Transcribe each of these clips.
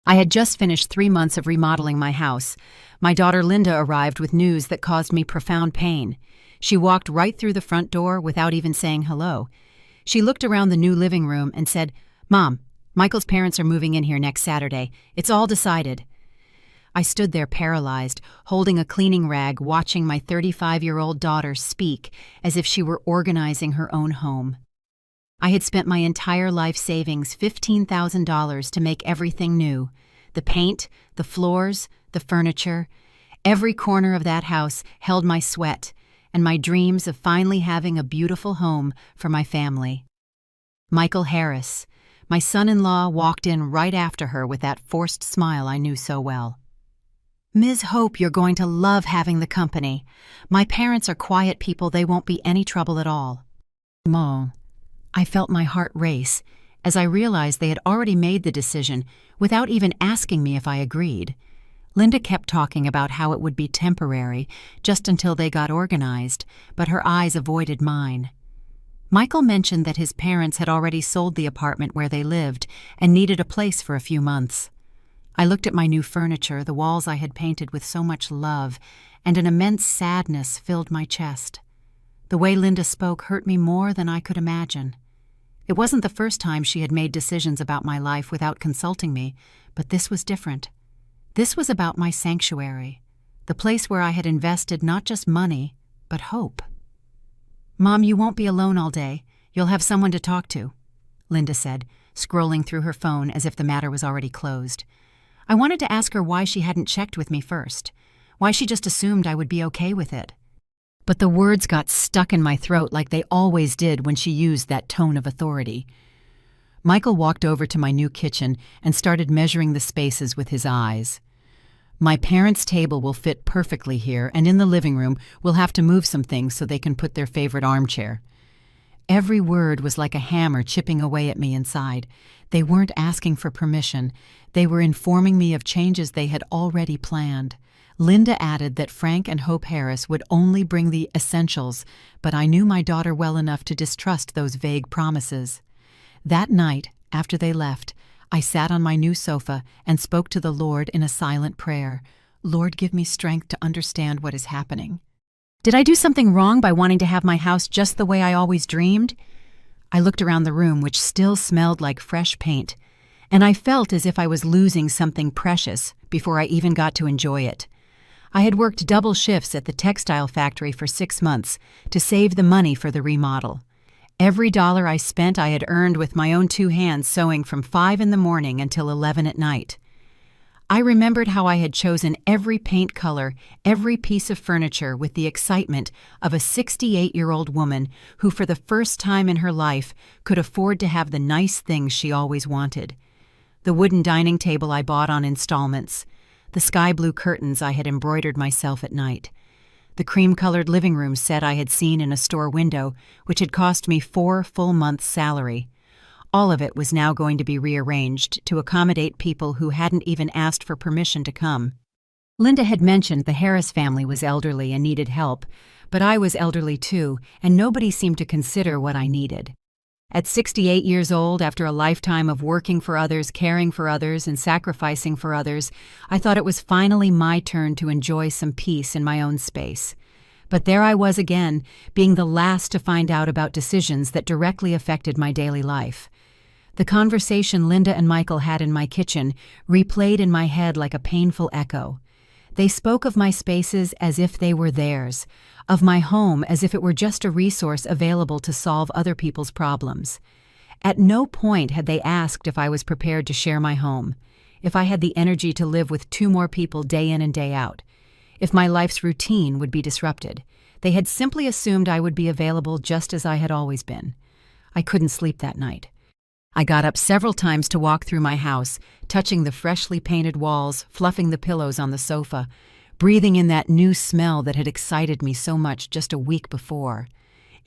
I had just finished 3 months of remodeling my house. My daughter Linda arrived with news that caused me profound pain. She walked right through the front door without even saying hello. She looked around the new living room and said, "Mom, Michael's parents are moving in here next Saturday. It's all decided." I stood there paralyzed, holding a cleaning rag, watching my 35-year-old daughter speak as if she were organizing her own home. I had spent my entire life savings, $15,000, to make everything new. The paint, the floors, the furniture. Every corner of that house held my sweat and my dreams of finally having a beautiful home for my family. Michael Harris, my son-in-law, walked in right after her with that forced smile I knew so well. "Ms. Hope, you're going to love having the company. My parents are quiet people. They won't be any trouble at all." Mo. I felt my heart race as I realized they had already made the decision without even asking me if I agreed. Linda kept talking about how it would be temporary, just until they got organized, but her eyes avoided mine. Michael mentioned that his parents had already sold the apartment where they lived and needed a place for a few months. I looked at my new furniture, the walls I had painted with so much love, and an immense sadness filled my chest. The way Linda spoke hurt me more than I could imagine. It wasn't the first time she had made decisions about my life without consulting me, but this was different. This was about my sanctuary, the place where I had invested not just money, but hope. "Mom, you won't be alone all day. You'll have someone to talk to," Linda said, scrolling through her phone as if the matter was already closed. I wanted to ask her why she hadn't checked with me first, why she just assumed I would be okay with it. But the words got stuck in my throat like they always did when she used that tone of authority. Michael walked over to my new kitchen and started measuring the spaces with his eyes. "My parents' table will fit perfectly here, and in the living room we'll have to move some things so they can put their favorite armchair." Every word was like a hammer chipping away at me inside. They weren't asking for permission. They were informing me of changes they had already planned. Linda added that Frank and Hope Harris would only bring the essentials, but I knew my daughter well enough to distrust those vague promises. That night, after they left, I sat on my new sofa and spoke to the Lord in a silent prayer. "Lord, give me strength to understand what is happening." Did I do something wrong by wanting to have my house just the way I always dreamed? I looked around the room, which still smelled like fresh paint, and I felt as if I was losing something precious before I even got to enjoy it. I had worked double shifts at the textile factory for 6 months to save the money for the remodel. Every dollar I spent I had earned with my own 2 hands sewing from 5 in the morning until 11 at night. I remembered how I had chosen every paint color, every piece of furniture with the excitement of a 68-year-old woman who for the first time in her life could afford to have the nice things she always wanted. The wooden dining table I bought on installments, the sky blue curtains I had embroidered myself at night, the cream-colored living room set I had seen in a store window, which had cost me 4 full months' salary. All of it was now going to be rearranged to accommodate people who hadn't even asked for permission to come. Linda had mentioned the Harris family was elderly and needed help, but I was elderly too, and nobody seemed to consider what I needed. At 68 years old, after a lifetime of working for others, caring for others, and sacrificing for others, I thought it was finally my turn to enjoy some peace in my own space. But there I was again, being the last to find out about decisions that directly affected my daily life. The conversation Linda and Michael had in my kitchen replayed in my head like a painful echo. They spoke of my spaces as if they were theirs, of my home as if it were just a resource available to solve other people's problems. At no point had they asked if I was prepared to share my home, if I had the energy to live with 2 more people day in and day out, if my life's routine would be disrupted. They had simply assumed I would be available just as I had always been. I couldn't sleep that night. I got up several times to walk through my house, touching the freshly painted walls, fluffing the pillows on the sofa, breathing in that new smell that had excited me so much just a week before.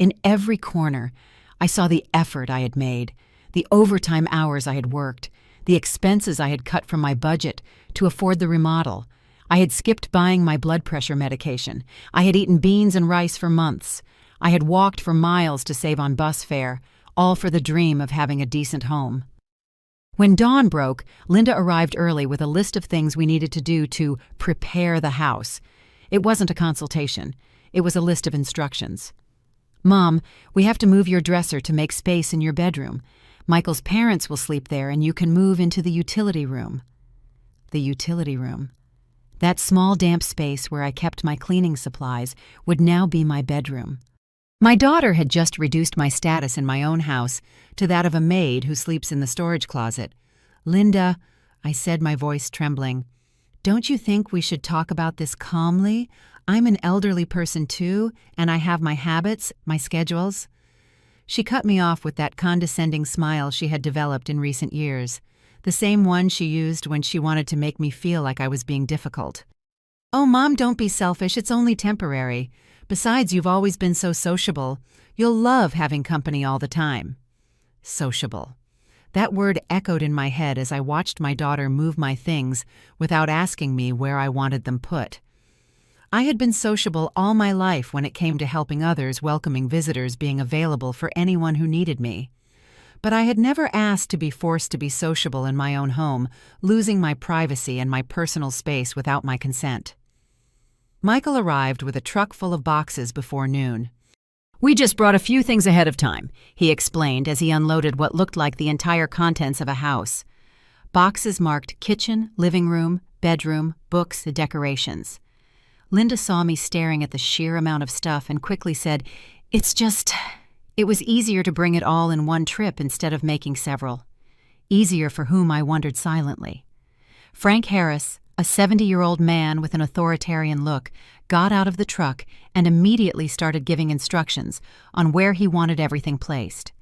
In every corner, I saw the effort I had made, the overtime hours I had worked, the expenses I had cut from my budget to afford the remodel. I had skipped buying my blood pressure medication. I had eaten beans and rice for months. I had walked for miles to save on bus fare, all for the dream of having a decent home. When dawn broke, Linda arrived early with a list of things we needed to do to prepare the house. It wasn't a consultation. It was a list of instructions. "Mom, we have to move your dresser to make space in your bedroom. Michael's parents will sleep there and you can move into the utility room." The utility room. That small damp space where I kept my cleaning supplies would now be my bedroom. My daughter had just reduced my status in my own house to that of a maid who sleeps in the storage closet. "Linda," I said, my voice trembling, "don't you think we should talk about this calmly? I'm an elderly person too, and I have my habits, my schedules." She cut me off with that condescending smile she had developed in recent years, the same one she used when she wanted to make me feel like I was being difficult. "Oh, Mom, don't be selfish. It's only temporary. Besides, you've always been so sociable. You'll love having company all the time." Sociable. That word echoed in my head as I watched my daughter move my things without asking me where I wanted them put. I had been sociable all my life when it came to helping others, welcoming visitors, being available for anyone who needed me. But I had never asked to be forced to be sociable in my own home, losing my privacy and my personal space without my consent. Michael arrived with a truck full of boxes before noon. "We just brought a few things ahead of time," he explained as he unloaded what looked like the entire contents of a house. Boxes marked kitchen, living room, bedroom, books, and decorations. Linda saw me staring at the sheer amount of stuff and quickly said, It was easier to bring it all in one trip instead of making several. Easier for whom, I wondered silently. Frank Harris, a 70-year-old man with an authoritarian look, got out of the truck and immediately started giving instructions on where he wanted everything placed.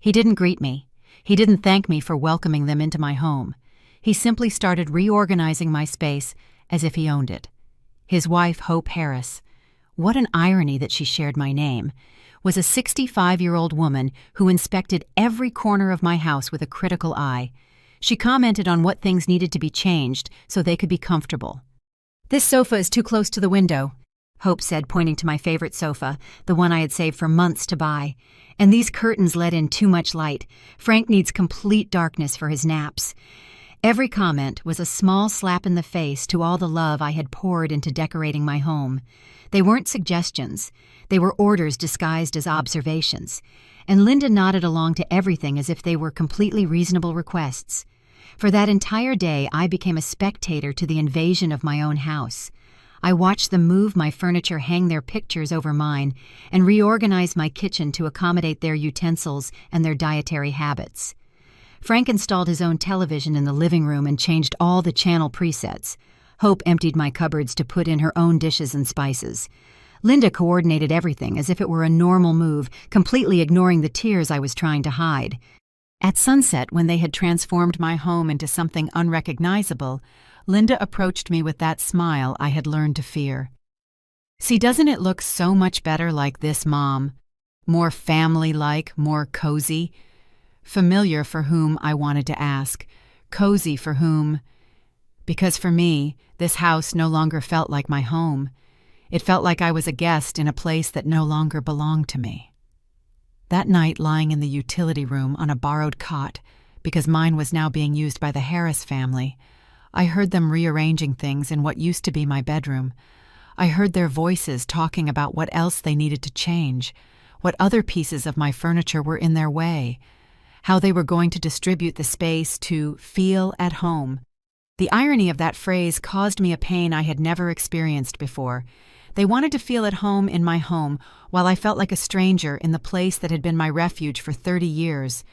He didn't greet me. He didn't thank me for welcoming them into my home. He simply started reorganizing my space as if he owned it. His wife, Hope Harris, what an irony that she shared my name, was a 65-year-old woman who inspected every corner of my house with a critical eye. She commented on what things needed to be changed so they could be comfortable. "This sofa is too close to the window," Hope said, pointing to my favorite sofa, the one I had saved for months to buy. "And these curtains let in too much light. Frank needs complete darkness for his naps." Every comment was a small slap in the face to all the love I had poured into decorating my home. They weren't suggestions. They were orders disguised as observations. And Linda nodded along to everything as if they were completely reasonable requests. For that entire day, I became a spectator to the invasion of my own house. I watched them move my furniture, hang their pictures over mine, and reorganize my kitchen to accommodate their utensils and their dietary habits. Frank installed his own television in the living room and changed all the channel presets. Hope emptied my cupboards to put in her own dishes and spices. Linda coordinated everything as if it were a normal move, completely ignoring the tears I was trying to hide. At sunset, when they had transformed my home into something unrecognizable, Linda approached me with that smile I had learned to fear. "See, doesn't it look so much better like this, Mom? More family-like, more cozy." Familiar for whom, I wanted to ask. Cozy for whom? Because for me, this house no longer felt like my home. It felt like I was a guest in a place that no longer belonged to me. That night, lying in the utility room on a borrowed cot, because mine was now being used by the Harris family, I heard them rearranging things in what used to be my bedroom. I heard their voices talking about what else they needed to change, what other pieces of my furniture were in their way, how they were going to distribute the space to feel at home. The irony of that phrase caused me a pain I had never experienced before. They wanted to feel at home in my home, while I felt like a stranger in the place that had been my refuge for 30 years.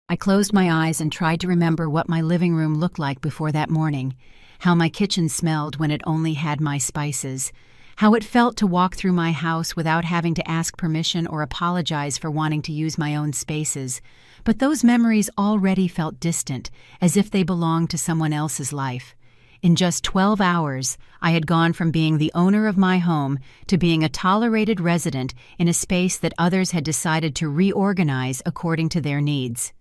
I closed my eyes and tried to remember what my living room looked like before that morning, how my kitchen smelled when it only had my spices, how it felt to walk through my house without having to ask permission or apologize for wanting to use my own spaces. But those memories already felt distant, as if they belonged to someone else's life. In just 12 hours, I had gone from being the owner of my home to being a tolerated resident in a space that others had decided to reorganize according to their needs.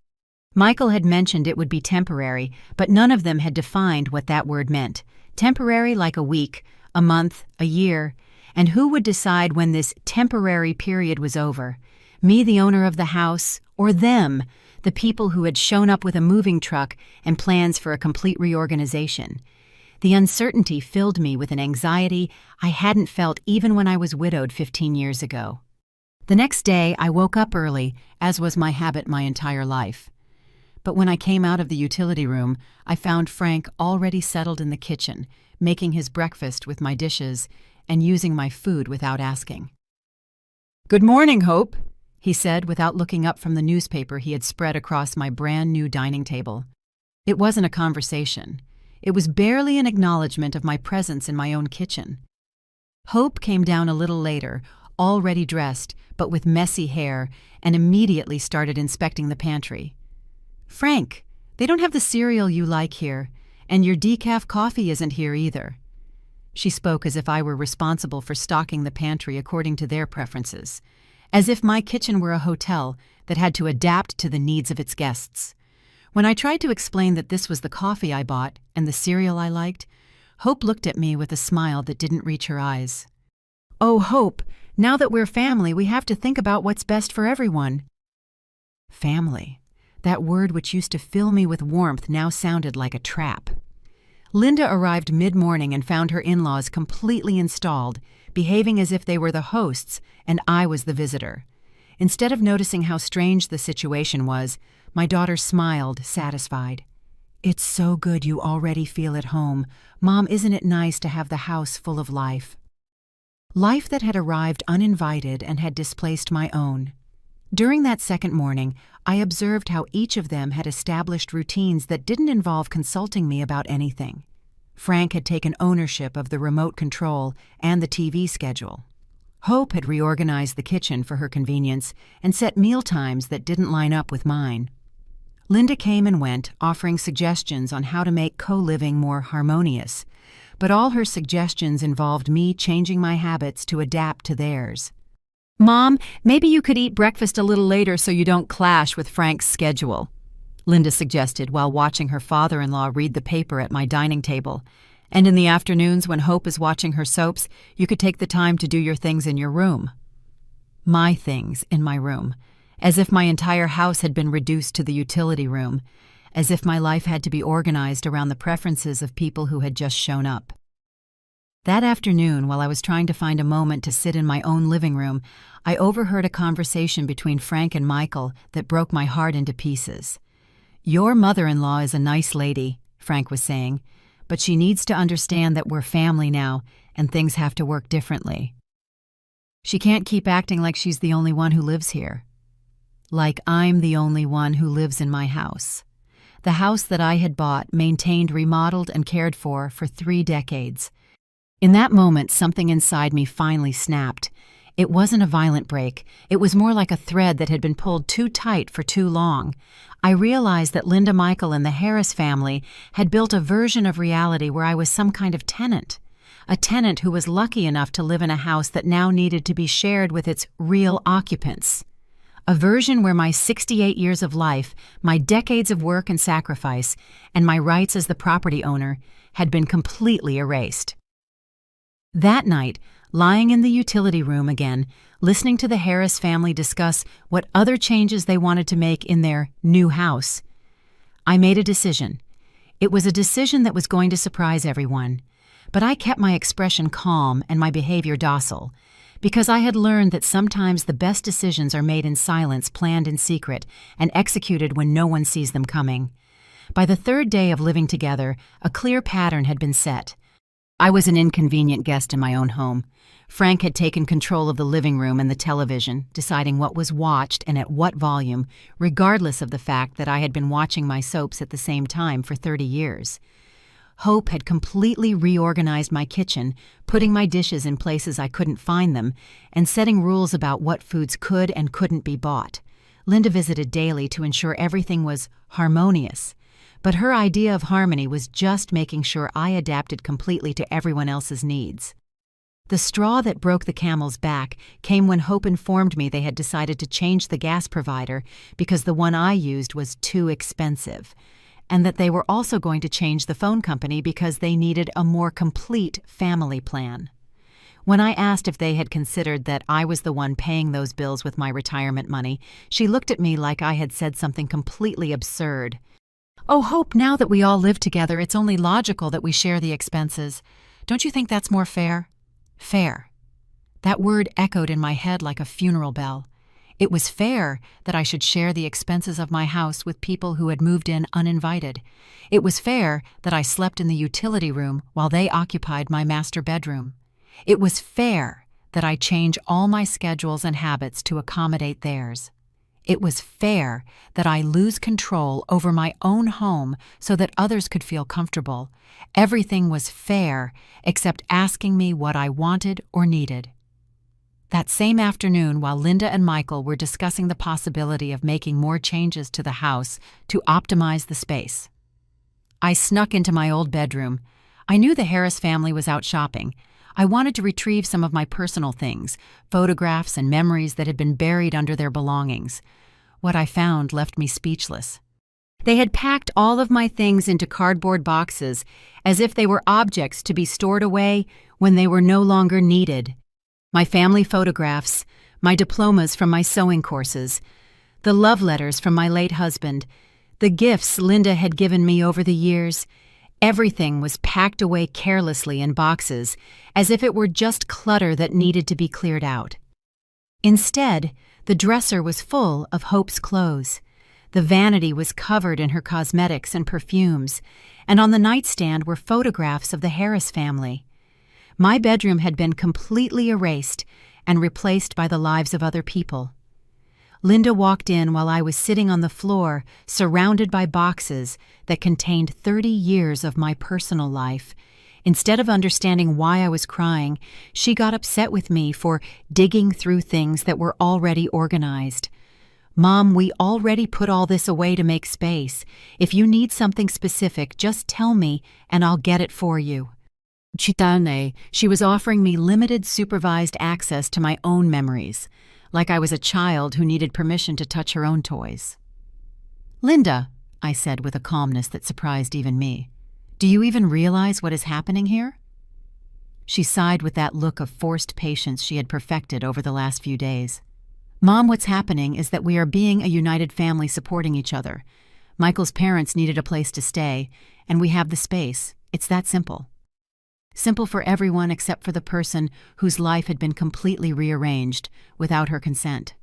Michael had mentioned it would be temporary, but none of them had defined what that word meant. Temporary like a week, a month, a year, and who would decide when this temporary period was over? Me, the owner of the house, Or them, the people who had shown up with a moving truck and plans for a complete reorganization. The uncertainty filled me with an anxiety I hadn't felt even when I was widowed 15 years ago. The next day, I woke up early, as was my habit my entire life. But when I came out of the utility room, I found Frank already settled in the kitchen, making his breakfast with my dishes and using my food without asking. "Good morning, Hope," he said without looking up from the newspaper he had spread across my brand-new dining table. It wasn't a conversation. It was barely an acknowledgement of my presence in my own kitchen. Hope came down a little later, already dressed, but with messy hair, and immediately started inspecting the pantry. "Frank, they don't have the cereal you like here, and your decaf coffee isn't here either." She spoke as if I were responsible for stocking the pantry according to their preferences, as if my kitchen were a hotel that had to adapt to the needs of its guests. When I tried to explain that this was the coffee I bought and the cereal I liked, Hope looked at me with a smile that didn't reach her eyes. "Oh, Hope, now that we're family, we have to think about what's best for everyone." Family. That word which used to fill me with warmth now sounded like a trap. Linda arrived mid-morning and found her in-laws completely installed, behaving as if they were the hosts and I was the visitor. Instead of noticing how strange the situation was, my daughter smiled, satisfied. "It's so good you already feel at home. Mom, isn't it nice to have the house full of life?" Life that had arrived uninvited and had displaced my own. During that second morning, I observed how each of them had established routines that didn't involve consulting me about anything. Frank had taken ownership of the remote control and the TV schedule. Hope had reorganized the kitchen for her convenience and set meal times that didn't line up with mine. Linda came and went, offering suggestions on how to make co-living more harmonious, but all her suggestions involved me changing my habits to adapt to theirs. "Mom, maybe you could eat breakfast a little later so you don't clash with Frank's schedule," Linda suggested while watching her father-in-law read the paper at my dining table. "And in the afternoons when Hope is watching her soaps, you could take the time to do your things in your room." My things in my room. As if my entire house had been reduced to the utility room, as if my life had to be organized around the preferences of people who had just shown up. That afternoon, while I was trying to find a moment to sit in my own living room, I overheard a conversation between Frank and Michael that broke my heart into pieces. "Your mother-in-law is a nice lady," Frank was saying, "but she needs to understand that we're family now and things have to work differently. She can't keep acting like she's the only one who lives here. Like I'm the only one who lives in my house. The house that I had bought, maintained, remodeled, and cared for 3 decades. In that moment, something inside me finally snapped. It wasn't a violent break. It was more like a thread that had been pulled too tight for too long. I realized that Linda, Michael, and the Harris family had built a version of reality where I was some kind of tenant. A tenant who was lucky enough to live in a house that now needed to be shared with its real occupants. A version where my 68 years of life, my decades of work and sacrifice, and my rights as the property owner had been completely erased. That night, lying in the utility room again, listening to the Harris family discuss what other changes they wanted to make in their new house, I made a decision. It was a decision that was going to surprise everyone, but I kept my expression calm and my behavior docile, because I had learned that sometimes the best decisions are made in silence, planned in secret, and executed when no one sees them coming. By the 3rd day of living together, a clear pattern had been set. I was an inconvenient guest in my own home. Frank had taken control of the living room and the television, deciding what was watched and at what volume, regardless of the fact that I had been watching my soaps at the same time for 30 years. Hope had completely reorganized my kitchen, putting my dishes in places I couldn't find them, and setting rules about what foods could and couldn't be bought. Linda visited daily to ensure everything was harmonious, but her idea of harmony was just making sure I adapted completely to everyone else's needs. The straw that broke the camel's back came when Hope informed me they had decided to change the gas provider because the one I used was too expensive, and that they were also going to change the phone company because they needed a more complete family plan. When I asked if they had considered that I was the one paying those bills with my retirement money, she looked at me like I had said something completely absurd. "Oh, Hope, now that we all live together, it's only logical that we share the expenses. Don't you think that's more fair?" Fair. That word echoed in my head like a funeral bell. It was fair that I should share the expenses of my house with people who had moved in uninvited. It was fair that I slept in the utility room while they occupied my master bedroom. It was fair that I change all my schedules and habits to accommodate theirs. It was fair that I lose control over my own home so that others could feel comfortable. Everything was fair except asking me what I wanted or needed. That same afternoon, while Linda and Michael were discussing the possibility of making more changes to the house to optimize the space, I snuck into my old bedroom. I knew the Harris family was out shopping. I wanted to retrieve some of my personal things, photographs and memories that had been buried under their belongings. What I found left me speechless. They had packed all of my things into cardboard boxes as if they were objects to be stored away when they were no longer needed. My family photographs, my diplomas from my sewing courses, the love letters from my late husband, the gifts Linda had given me over the years, everything was packed away carelessly in boxes, as if it were just clutter that needed to be cleared out. Instead, the dresser was full of Hope's clothes. The vanity was covered in her cosmetics and perfumes, and on the nightstand were photographs of the Harris family. My bedroom had been completely erased and replaced by the lives of other people. Linda walked in while I was sitting on the floor, surrounded by boxes that contained 30 years of my personal life. Instead of understanding why I was crying, she got upset with me for digging through things that were already organized. "Mom, we already put all this away to make space. If you need something specific, just tell me and I'll get it for you." She was offering me limited supervised access to my own memories, like I was a child who needed permission to touch her own toys. "Linda," I said with a calmness that surprised even me, "do you even realize what is happening here?" She sighed with that look of forced patience she had perfected over the last few days. "Mom, what's happening is that we are being a united family supporting each other. Michael's parents needed a place to stay, and we have the space. It's that simple. Simple for everyone except for the person whose life had been completely rearranged without her consent."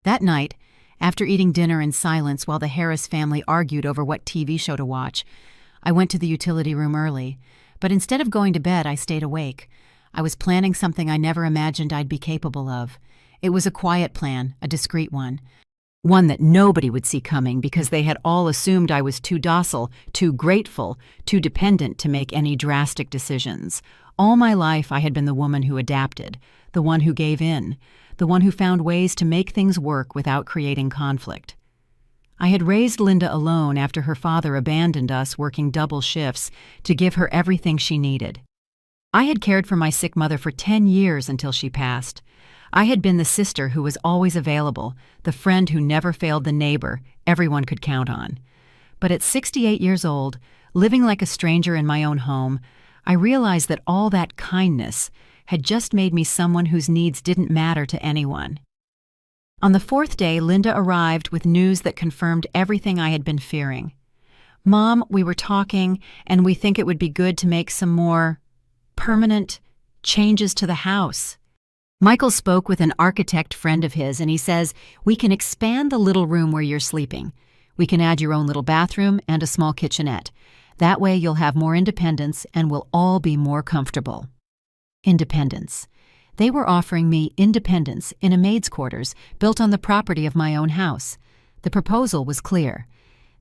That night, after eating dinner in silence while the Harris family argued over what TV show to watch, I went to the utility room early, but instead of going to bed, I stayed awake. I was planning something I never imagined I'd be capable of. It was a quiet plan, a discreet one that nobody would see coming because they had all assumed I was too docile, too grateful, too dependent to make any drastic decisions. All my life I had been the woman who adapted, the one who gave in, the one who found ways to make things work without creating conflict. I had raised Linda alone after her father abandoned us working double shifts to give her everything she needed. I had cared for my sick mother for 10 years until she passed. I had been the sister who was always available, the friend who never failed the neighbor everyone could count on. But at 68 years old, living like a stranger in my own home, I realized that all that kindness had just made me someone whose needs didn't matter to anyone. On the 4th day, Linda arrived with news that confirmed everything I had been fearing. "Mom, we were talking, and we think it would be good to make some more permanent changes to the house." Michael spoke with an architect friend of his, and he says, "We can expand the little room where you're sleeping. We can add your own little bathroom and a small kitchenette. That way you'll have more independence and we'll all be more comfortable." Independence. They were offering me independence in a maid's quarters built on the property of my own house. The proposal was clear.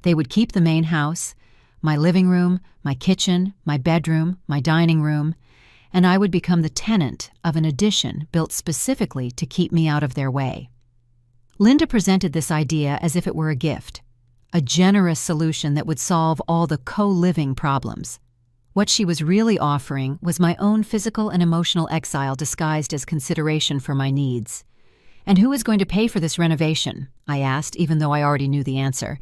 They would keep the main house, my living room, my kitchen, my bedroom, my dining room, and I would become the tenant of an addition built specifically to keep me out of their way. Linda presented this idea as if it were a gift, a generous solution that would solve all the co-living problems. What she was really offering was my own physical and emotional exile disguised as consideration for my needs. "And who is going to pay for this renovation?" I asked, even though I already knew the answer.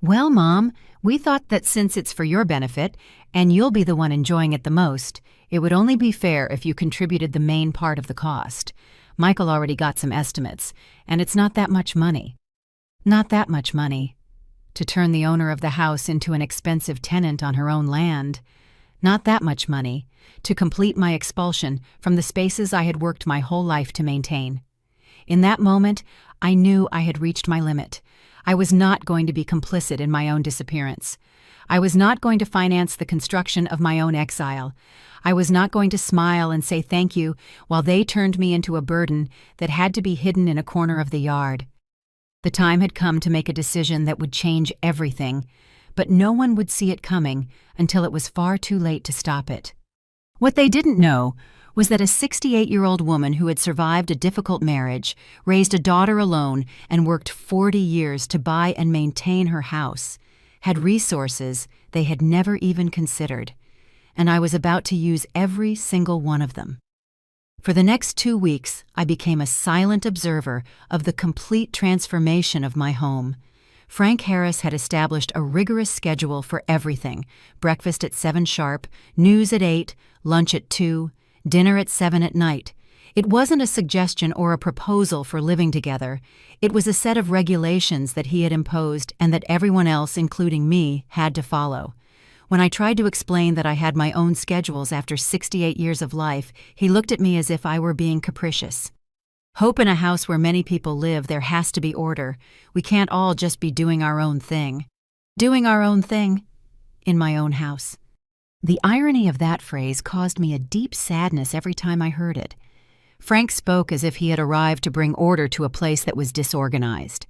"Well, Mom, we thought that since it's for your benefit, and you'll be the one enjoying it the most, It would only be fair if you contributed the main part of the cost. Michael already got some estimates, and it's not that much money. Not that much money. To turn the owner of the house into an expensive tenant on her own land. Not that much money. To complete my expulsion from the spaces I had worked my whole life to maintain. In that moment, I knew I had reached my limit. I was not going to be complicit in my own disappearance. I was not going to finance the construction of my own exile. I was not going to smile and say thank you while they turned me into a burden that had to be hidden in a corner of the yard. The time had come to make a decision that would change everything, but no one would see it coming until it was far too late to stop it. What they didn't know was that a 68-year-old woman who had survived a difficult marriage, raised a daughter alone, and worked 40 years to buy and maintain her house, had resources they had never even considered, and I was about to use every single one of them. For the next 2 weeks, I became a silent observer of the complete transformation of my home. Frank Harris had established a rigorous schedule for everything: breakfast at 7 sharp, news at 8, lunch at 2, dinner at 7 at night. It wasn't a suggestion or a proposal for living together. It was a set of regulations that he had imposed and that everyone else, including me, had to follow. When I tried to explain that I had my own schedules after 68 years of life, he looked at me as if I were being capricious. Hope, in a house where many people live, there has to be order. We can't all just be doing our own thing. Doing our own thing in my own house. The irony of that phrase caused me a deep sadness every time I heard it. Frank spoke as if he had arrived to bring order to a place that was disorganized,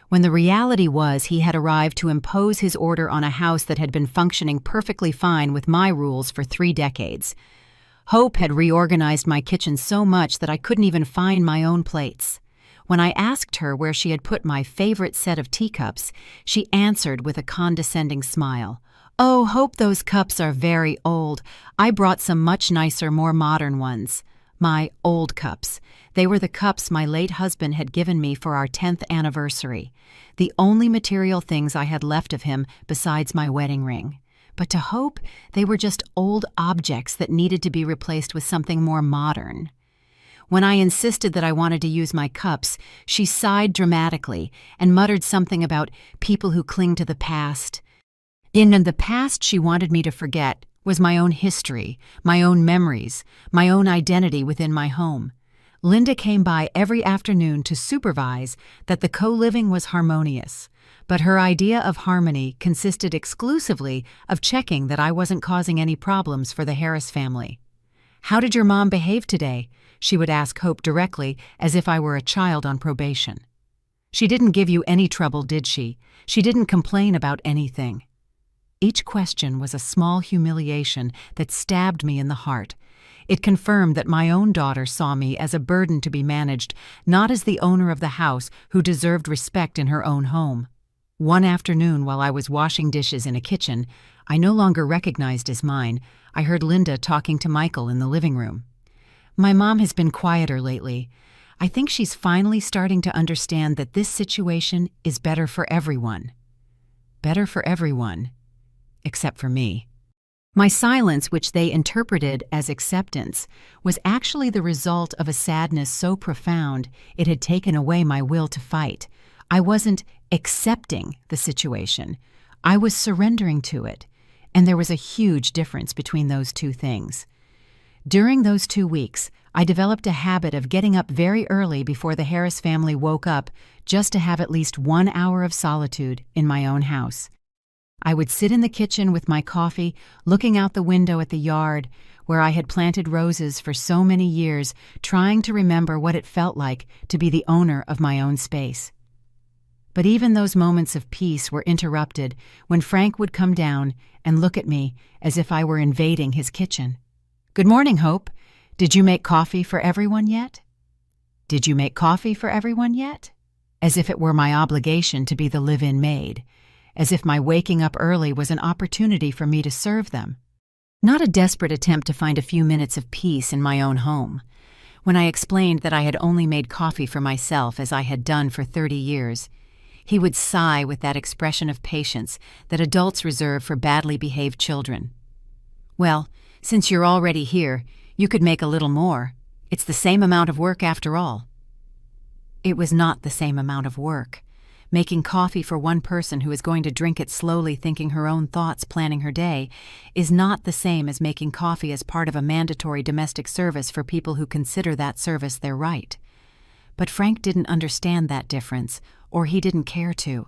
when the reality was he had arrived to impose his order on a house that had been functioning perfectly fine with my rules for 3 decades. Hope had reorganized my kitchen so much that I couldn't even find my own plates. When I asked her where she had put my favorite set of teacups, she answered with a condescending smile. "Oh, Hope, those cups are very old. I brought some much nicer, more modern ones." My old cups. They were the cups my late husband had given me for our 10th anniversary, the only material things I had left of him besides my wedding ring. But to Hope, they were just old objects that needed to be replaced with something more modern. When I insisted that I wanted to use my cups, she sighed dramatically and muttered something about people who cling to the past. In the past she wanted me to forget was my own history, my own memories, my own identity within my home. Linda came by every afternoon to supervise that the co-living was harmonious, but her idea of harmony consisted exclusively of checking that I wasn't causing any problems for the Harris family. "How did your mom behave today?" she would ask Hope directly, as if I were a child on probation. "She didn't give you any trouble, did she? She didn't complain about anything." Each question was a small humiliation that stabbed me in the heart. It confirmed that my own daughter saw me as a burden to be managed, not as the owner of the house who deserved respect in her own home. One afternoon, while I was washing dishes in a kitchen I no longer recognized as mine, I heard Linda talking to Michael in the living room. "My mom has been quieter lately. I think she's finally starting to understand that this situation is better for everyone." Better for everyone. Except for me. My silence, which they interpreted as acceptance, was actually the result of a sadness so profound it had taken away my will to fight. I wasn't accepting the situation. I was surrendering to it, and there was a huge difference between those two things. During those 2 weeks, I developed a habit of getting up very early before the Harris family woke up just to have at least 1 hour of solitude in my own house. I would sit in the kitchen with my coffee, looking out the window at the yard, where I had planted roses for so many years, trying to remember what it felt like to be the owner of my own space. But even those moments of peace were interrupted when Frank would come down and look at me as if I were invading his kitchen. "Good morning, Hope. Did you make coffee for everyone yet? Did you make coffee for everyone yet?" As if it were my obligation to be the live-in maid. As if my waking up early was an opportunity for me to serve them. Not a desperate attempt to find a few minutes of peace in my own home. When I explained that I had only made coffee for myself as I had done for 30 years, he would sigh with that expression of patience that adults reserve for badly behaved children. Well, since you're already here, you could make a little more. It's the same amount of work after all." It was not the same amount of work. Making coffee for one person who is going to drink it slowly, thinking her own thoughts, planning her day, is not the same as making coffee as part of a mandatory domestic service for people who consider that service their right. But Frank didn't understand that difference, or he didn't care to.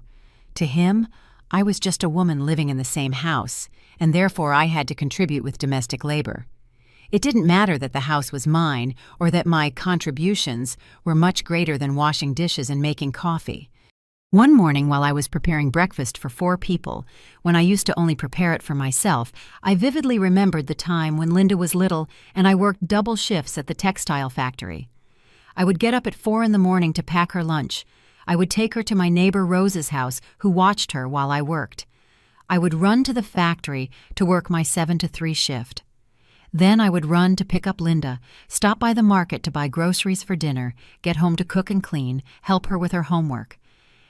To him, I was just a woman living in the same house, and therefore I had to contribute with domestic labor. It didn't matter that the house was mine or that my contributions were much greater than washing dishes and making coffee. One morning while I was preparing breakfast for 4 people, when I used to only prepare it for myself, I vividly remembered the time when Linda was little and I worked double shifts at the textile factory. I would get up at 4 in the morning to pack her lunch. I would take her to my neighbor Rose's house, who watched her while I worked. I would run to the factory to work my 7 to 3 shift. Then I would run to pick up Linda, stop by the market to buy groceries for dinner, get home to cook and clean, help her with her homework.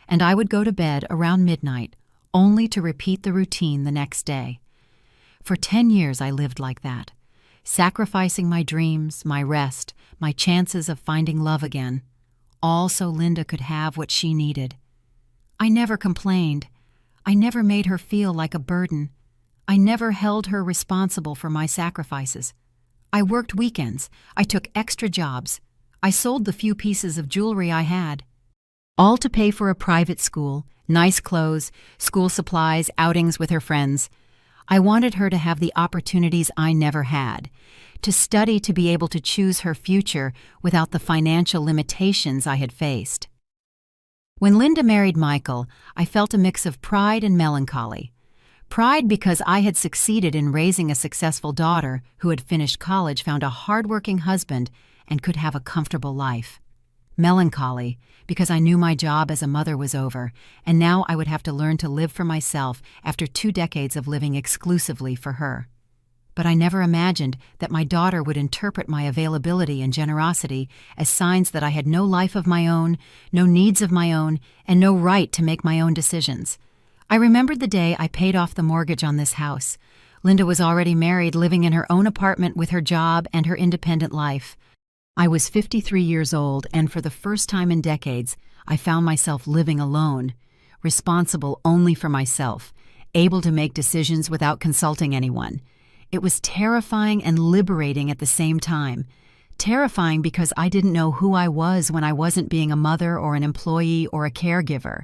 And I would go to bed around midnight, only to repeat the routine the next day. For 10 years I lived like that, sacrificing my dreams, my rest, my chances of finding love again, all so Linda could have what she needed. I never complained. I never made her feel like a burden. I never held her responsible for my sacrifices. I worked weekends. I took extra jobs. I sold the few pieces of jewelry I had. All to pay for a private school, nice clothes, school supplies, outings with her friends. I wanted her to have the opportunities I never had, to study to be able to choose her future without the financial limitations I had faced. When Linda married Michael, I felt a mix of pride and melancholy. Pride because I had succeeded in raising a successful daughter who had finished college, found a hard-working husband, and could have a comfortable life. Melancholy because I knew my job as a mother was over, and now I would have to learn to live for myself after 2 decades of living exclusively for her. But I never imagined that my daughter would interpret my availability and generosity as signs that I had no life of my own, no needs of my own, and no right to make my own decisions. I remembered the day I paid off the mortgage on this house. Linda was already married, living in her own apartment with her job and her independent life. I was 53 years old, and for the first time in decades, I found myself living alone, responsible only for myself, able to make decisions without consulting anyone. It was terrifying and liberating at the same time. Terrifying because I didn't know who I was when I wasn't being a mother or an employee or a caregiver.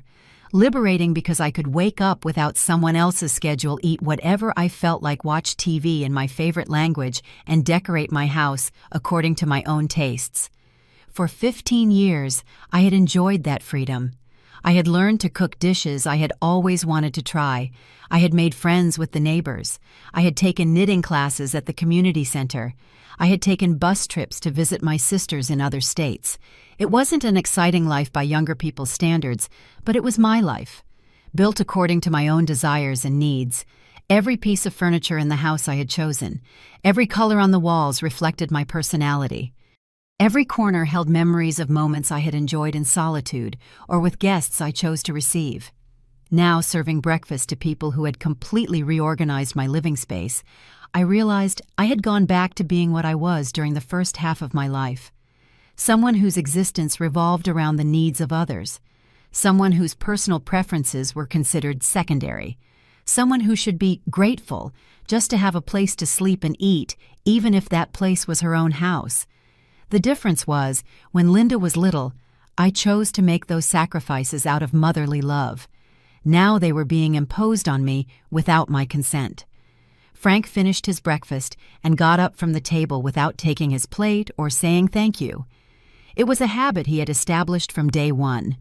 Liberating because I could wake up without someone else's schedule, eat whatever I felt like, watch TV in my favorite language, and decorate my house according to my own tastes. For 15 years, I had enjoyed that freedom. I had learned to cook dishes I had always wanted to try. I had made friends with the neighbors. I had taken knitting classes at the community center. I had taken bus trips to visit my sisters in other states. It wasn't an exciting life by younger people's standards, but it was my life, built according to my own desires and needs. Every piece of furniture in the house I had chosen. Every color on the walls reflected my personality. Every corner held memories of moments I had enjoyed in solitude or with guests I chose to receive. Now, serving breakfast to people who had completely reorganized my living space, I realized I had gone back to being what I was during the first half of my life. Someone whose existence revolved around the needs of others. Someone whose personal preferences were considered secondary. Someone who should be grateful just to have a place to sleep and eat, even if that place was her own house. The difference was, when Linda was little, I chose to make those sacrifices out of motherly love. Now they were being imposed on me without my consent. Frank finished his breakfast and got up from the table without taking his plate or saying thank you. It was a habit he had established from day one.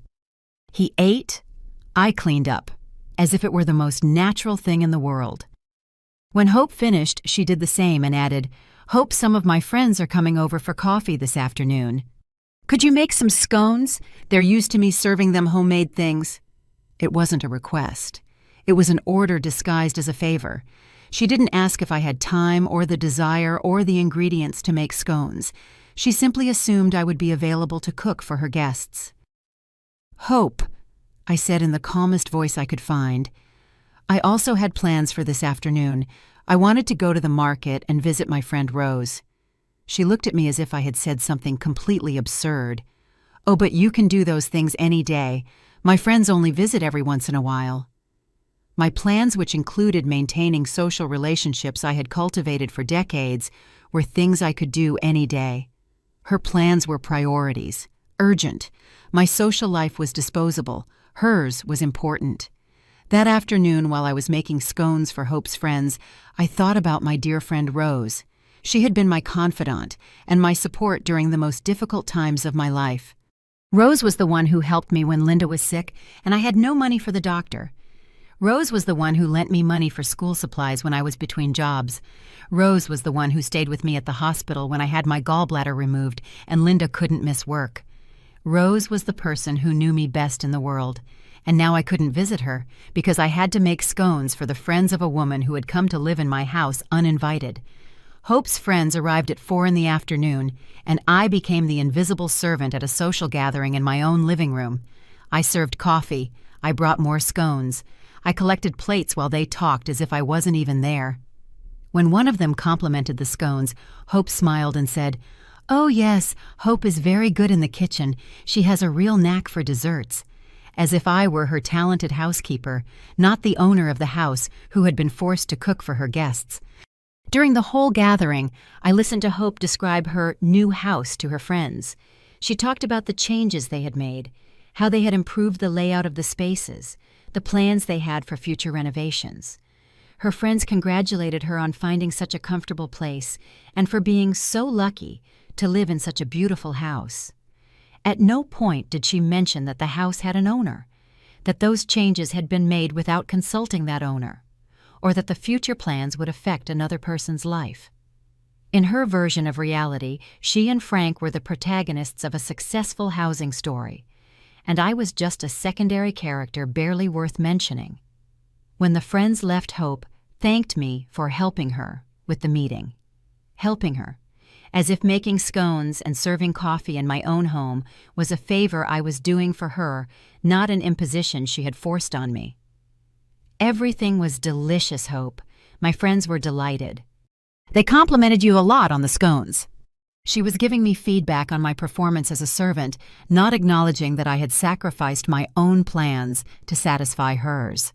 He ate, I cleaned up, as if it were the most natural thing in the world. When Hope finished, she did the same and added, "Hope some of my friends are coming over for coffee this afternoon. Could you make some scones? They're used to me serving them homemade things." It wasn't a request. It was an order disguised as a favor. She didn't ask if I had time or the desire or the ingredients to make scones. She simply assumed I would be available to cook for her guests. "Hope," I said in the calmest voice I could find. I also had plans for this afternoon. I wanted to go to the market and visit my friend Rose. She looked at me as if I had said something completely absurd. "Oh, but you can do those things any day. My friends only visit every once in a while." My plans, which included maintaining social relationships I had cultivated for decades, were things I could do any day. Her plans were priorities, urgent. My social life was disposable. Hers was important. That afternoon, while I was making scones for Hope's friends, I thought about my dear friend Rose. She had been my confidant and my support during the most difficult times of my life. Rose was the one who helped me when Linda was sick, and I had no money for the doctor. Rose was the one who lent me money for school supplies when I was between jobs. Rose was the one who stayed with me at the hospital when I had my gallbladder removed and Linda couldn't miss work. Rose was the person who knew me best in the world, and now I couldn't visit her because I had to make scones for the friends of a woman who had come to live in my house uninvited. Hope's friends arrived at 4 in the afternoon, and I became the invisible servant at a social gathering in my own living room. I served coffee. I brought more scones. I collected plates while they talked as if I wasn't even there. When one of them complimented the scones, Hope smiled and said, "Oh yes, Hope is very good in the kitchen. She has a real knack for desserts." As if I were her talented housekeeper, not the owner of the house who had been forced to cook for her guests. During the whole gathering, I listened to Hope describe her new house to her friends. She talked about the changes they had made, how they had improved the layout of the spaces, the plans they had for future renovations. Her friends congratulated her on finding such a comfortable place and for being so lucky to live in such a beautiful house. At no point did she mention that the house had an owner, that those changes had been made without consulting that owner, or that the future plans would affect another person's life. In her version of reality, she and Frank were the protagonists of a successful housing story, and I was just a secondary character barely worth mentioning. When the friends left, Hope thanked me for helping her with the meeting. Helping her, as if making scones and serving coffee in my own home was a favor I was doing for her, not an imposition she had forced on me. Everything was delicious, Hope. My friends were delighted. They complimented you a lot on the scones. She was giving me feedback on my performance as a servant, not acknowledging that I had sacrificed my own plans to satisfy hers.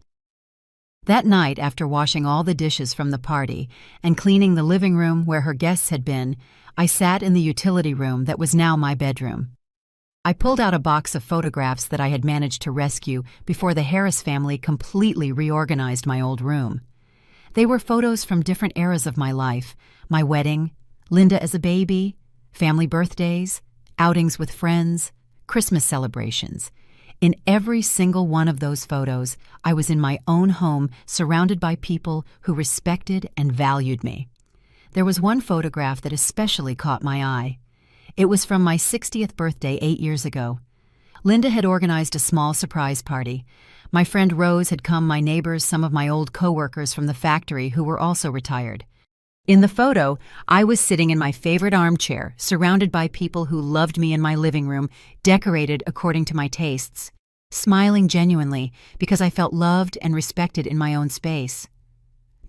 That night, after washing all the dishes from the party and cleaning the living room where her guests had been, I sat in the utility room that was now my bedroom. I pulled out a box of photographs that I had managed to rescue before the Harris family completely reorganized my old room. They were photos from different eras of my life: my wedding, Linda as a baby, family birthdays, outings with friends, Christmas celebrations. In every single one of those photos, I was in my own home, surrounded by people who respected and valued me. There was one photograph that especially caught my eye. It was from my 60th birthday 8 years ago. Linda had organized a small surprise party. My friend Rose had come, my neighbors, some of my old co-workers from the factory who were also retired. In the photo, I was sitting in my favorite armchair, surrounded by people who loved me in my living room, decorated according to my tastes, smiling genuinely because I felt loved and respected in my own space.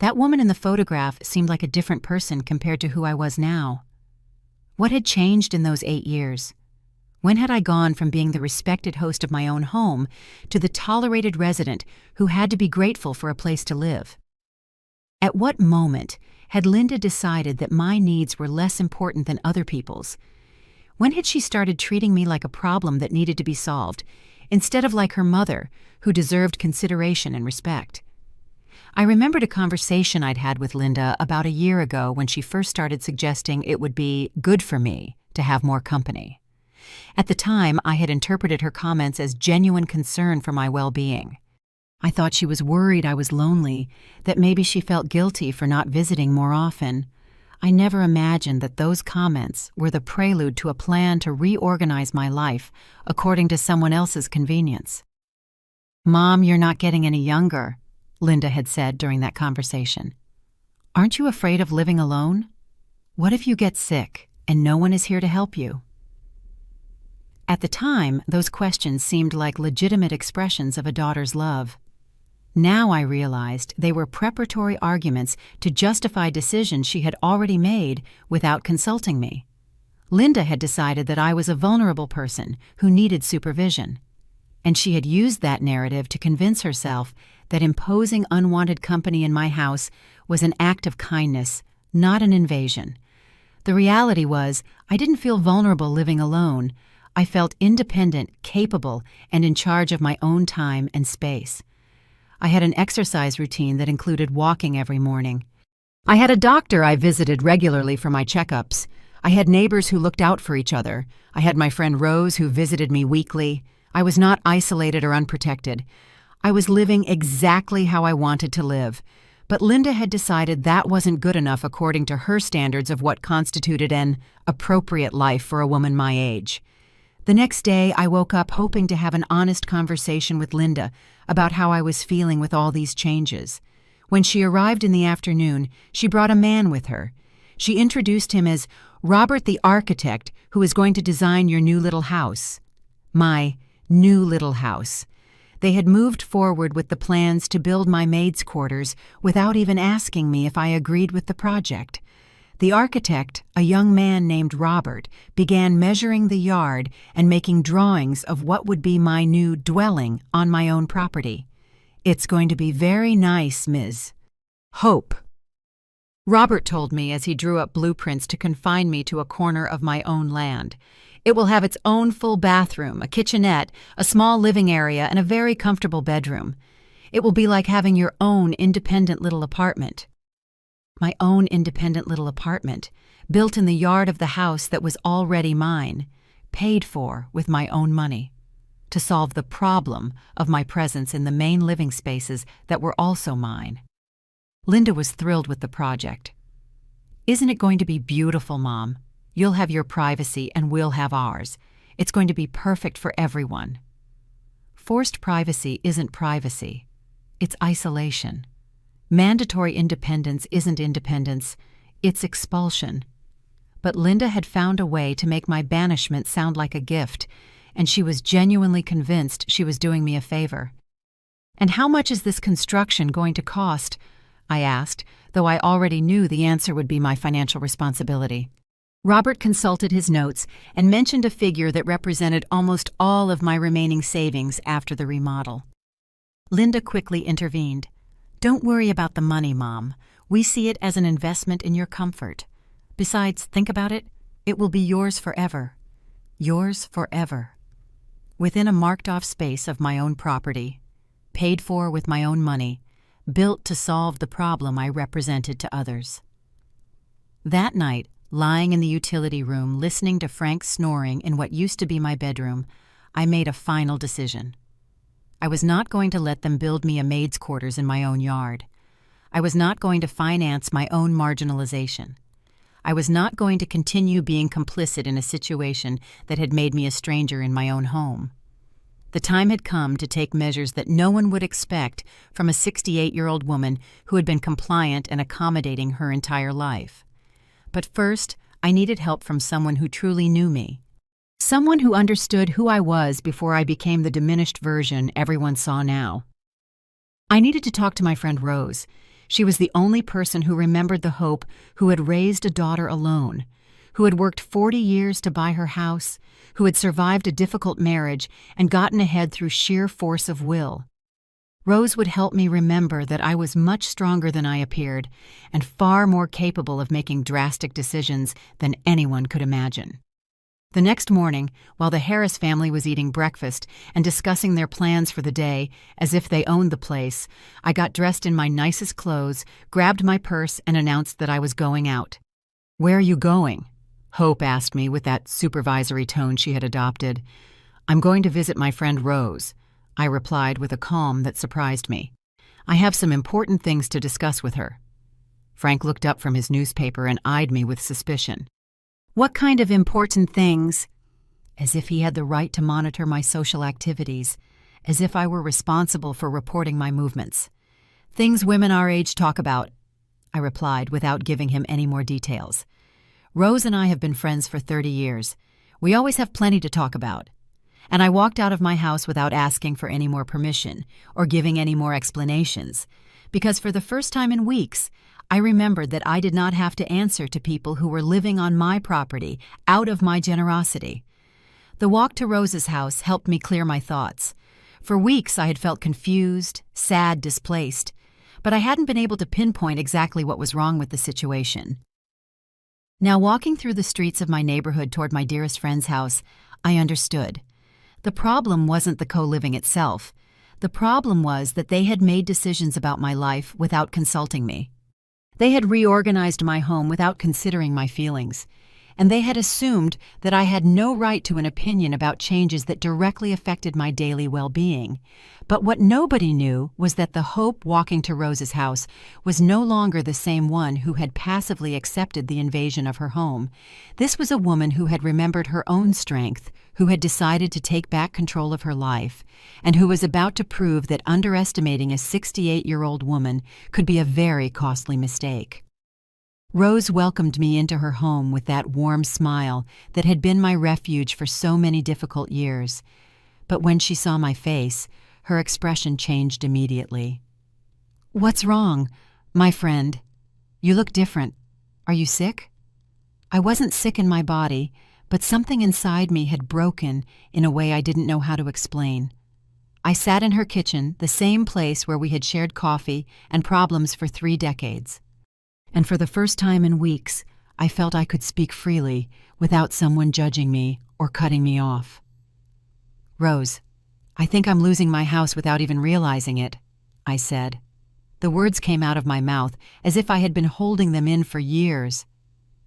That woman in the photograph seemed like a different person compared to who I was now. What had changed in those 8 years? When had I gone from being the respected host of my own home to the tolerated resident who had to be grateful for a place to live? At what moment had Linda decided that my needs were less important than other people's? When had she started treating me like a problem that needed to be solved, instead of like her mother, who deserved consideration and respect? I remembered a conversation I'd had with Linda about a year ago when she first started suggesting it would be good for me to have more company. At the time, I had interpreted her comments as genuine concern for my well-being. I thought she was worried I was lonely, that maybe she felt guilty for not visiting more often. I never imagined that those comments were the prelude to a plan to reorganize my life according to someone else's convenience. "Mom, you're not getting any younger," Linda had said during that conversation. "Aren't you afraid of living alone? What if you get sick and no one is here to help you?" At the time, those questions seemed like legitimate expressions of a daughter's love. Now I realized they were preparatory arguments to justify decisions she had already made without consulting me. Linda had decided that I was a vulnerable person who needed supervision, and she had used that narrative to convince herself that imposing unwanted company in my house was an act of kindness, not an invasion. The reality was, I didn't feel vulnerable living alone. I felt independent, capable, and in charge of my own time and space. I had an exercise routine that included walking every morning. I had a doctor I visited regularly for my checkups. I had neighbors who looked out for each other. I had my friend Rose who visited me weekly. I was not isolated or unprotected. I was living exactly how I wanted to live. But Linda had decided that wasn't good enough according to her standards of what constituted an appropriate life for a woman my age. The next day, I woke up hoping to have an honest conversation with Linda about how I was feeling with all these changes. When she arrived in the afternoon, she brought a man with her. She introduced him as Robert the architect who is going to design your new little house. My new little house. They had moved forward with the plans to build my maid's quarters without even asking me if I agreed with the project. The architect, a young man named Robert, began measuring the yard and making drawings of what would be my new dwelling on my own property. "It's going to be very nice, Ms. Hope," Robert told me as he drew up blueprints to confine me to a corner of my own land. "It will have its own full bathroom, a kitchenette, a small living area, and a very comfortable bedroom. It will be like having your own independent little apartment." My own independent little apartment, built in the yard of the house that was already mine, paid for with my own money, to solve the problem of my presence in the main living spaces that were also mine. Linda was thrilled with the project. "Isn't it going to be beautiful, Mom? You'll have your privacy and we'll have ours. It's going to be perfect for everyone." Forced privacy isn't privacy. It's isolation. Mandatory independence isn't independence, it's expulsion. But Linda had found a way to make my banishment sound like a gift, and she was genuinely convinced she was doing me a favor. "And how much is this construction going to cost?" I asked, though I already knew the answer would be my financial responsibility. Robert consulted his notes and mentioned a figure that represented almost all of my remaining savings after the remodel. Linda quickly intervened. "Don't worry about the money, Mom. We see it as an investment in your comfort. Besides, think about it. It will be yours forever. Yours forever. Within a marked-off space of my own property, paid for with my own money, built to solve the problem I represented to others." That night, lying in the utility room listening to Frank snoring in what used to be my bedroom, I made a final decision. I was not going to let them build me a maid's quarters in my own yard. I was not going to finance my own marginalization. I was not going to continue being complicit in a situation that had made me a stranger in my own home. The time had come to take measures that no one would expect from a 68-year-old woman who had been compliant and accommodating her entire life. But first, I needed help from someone who truly knew me. Someone who understood who I was before I became the diminished version everyone saw now. I needed to talk to my friend Rose. She was the only person who remembered the Hope who had raised a daughter alone, who had worked 40 years to buy her house, who had survived a difficult marriage and gotten ahead through sheer force of will. Rose would help me remember that I was much stronger than I appeared and far more capable of making drastic decisions than anyone could imagine. The next morning, while the Harris family was eating breakfast and discussing their plans for the day as if they owned the place, I got dressed in my nicest clothes, grabbed my purse, and announced that I was going out. "Where are you going?" Hope asked me with that supervisory tone she had adopted. "I'm going to visit my friend Rose," I replied with a calm that surprised me. "I have some important things to discuss with her." Frank looked up from his newspaper and eyed me with suspicion. "What kind of important things?" As if he had the right to monitor my social activities, as if I were responsible for reporting my movements. "Things women our age talk about," I replied without giving him any more details. "Rose and I have been friends for 30 years. We always have plenty to talk about. and I walked out of my house without asking for any more permission or giving any more explanations, because for the first time in weeks, I remembered that I did not have to answer to people who were living on my property out of my generosity. The walk to Rose's house helped me clear my thoughts. For weeks I had felt confused, sad, displaced, but I hadn't been able to pinpoint exactly what was wrong with the situation. Now, walking through the streets of my neighborhood toward my dearest friend's house, I understood. The problem wasn't the co-living itself. The problem was that they had made decisions about my life without consulting me. They had reorganized my home without considering my feelings, and they had assumed that I had no right to an opinion about changes that directly affected my daily well-being. But what nobody knew was that the Hope walking to Rose's house was no longer the same one who had passively accepted the invasion of her home. This was a woman who had remembered her own strength, who had decided to take back control of her life, and who was about to prove that underestimating a 68-year-old woman could be a very costly mistake. Rose welcomed me into her home with that warm smile that had been my refuge for so many difficult years. But when she saw my face, her expression changed immediately. "What's wrong, my friend? You look different. Are you sick?" I wasn't sick in my body, but something inside me had broken in a way I didn't know how to explain. I sat in her kitchen, the same place where we had shared coffee and problems for 3 decades. And for the first time in weeks, I felt I could speak freely without someone judging me or cutting me off. "Rose, I think I'm losing my house without even realizing it," I said. The words came out of my mouth as if I had been holding them in for years.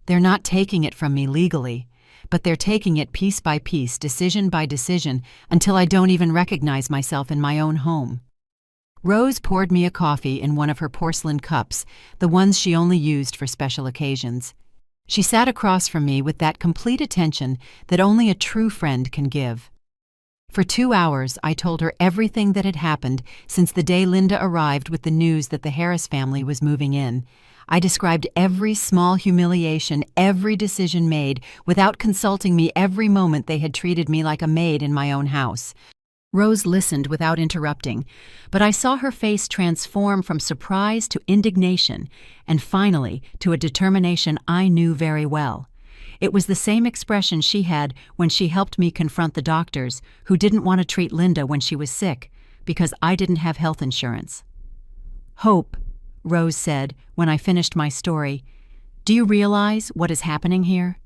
"They're not taking it from me legally, but they're taking it piece by piece, decision by decision, until I don't even recognize myself in my own home." Rose poured me a coffee in one of her porcelain cups, the ones she only used for special occasions. She sat across from me with that complete attention that only a true friend can give. For 2 hours, I told her everything that had happened since the day Linda arrived with the news that the Harris family was moving in. I described every small humiliation, every decision made, without consulting me every moment they had treated me like a maid in my own house. Rose listened without interrupting, but I saw her face transform from surprise to indignation, and finally to a determination I knew very well. It was the same expression she had when she helped me confront the doctors who didn't want to treat Linda when she was sick, because I didn't have health insurance. "Hope," Rose said when I finished my story, "do you realize what is happening here?"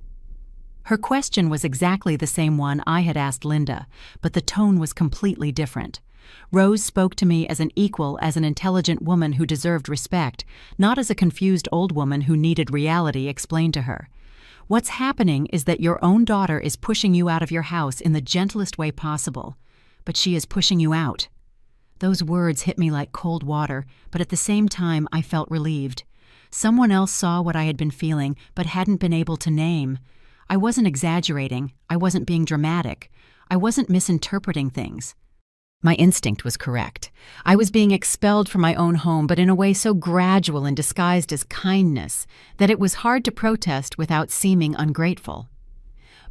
Her question was exactly the same one I had asked Linda, but the tone was completely different. Rose spoke to me as an equal, as an intelligent woman who deserved respect, not as a confused old woman who needed reality explained to her. "What's happening is that your own daughter is pushing you out of your house in the gentlest way possible, but she is pushing you out." Those words hit me like cold water, but at the same time I felt relieved. Someone else saw what I had been feeling but hadn't been able to name. I wasn't exaggerating, I wasn't being dramatic, I wasn't misinterpreting things. My instinct was correct. I was being expelled from my own home, but in a way so gradual and disguised as kindness that it was hard to protest without seeming ungrateful.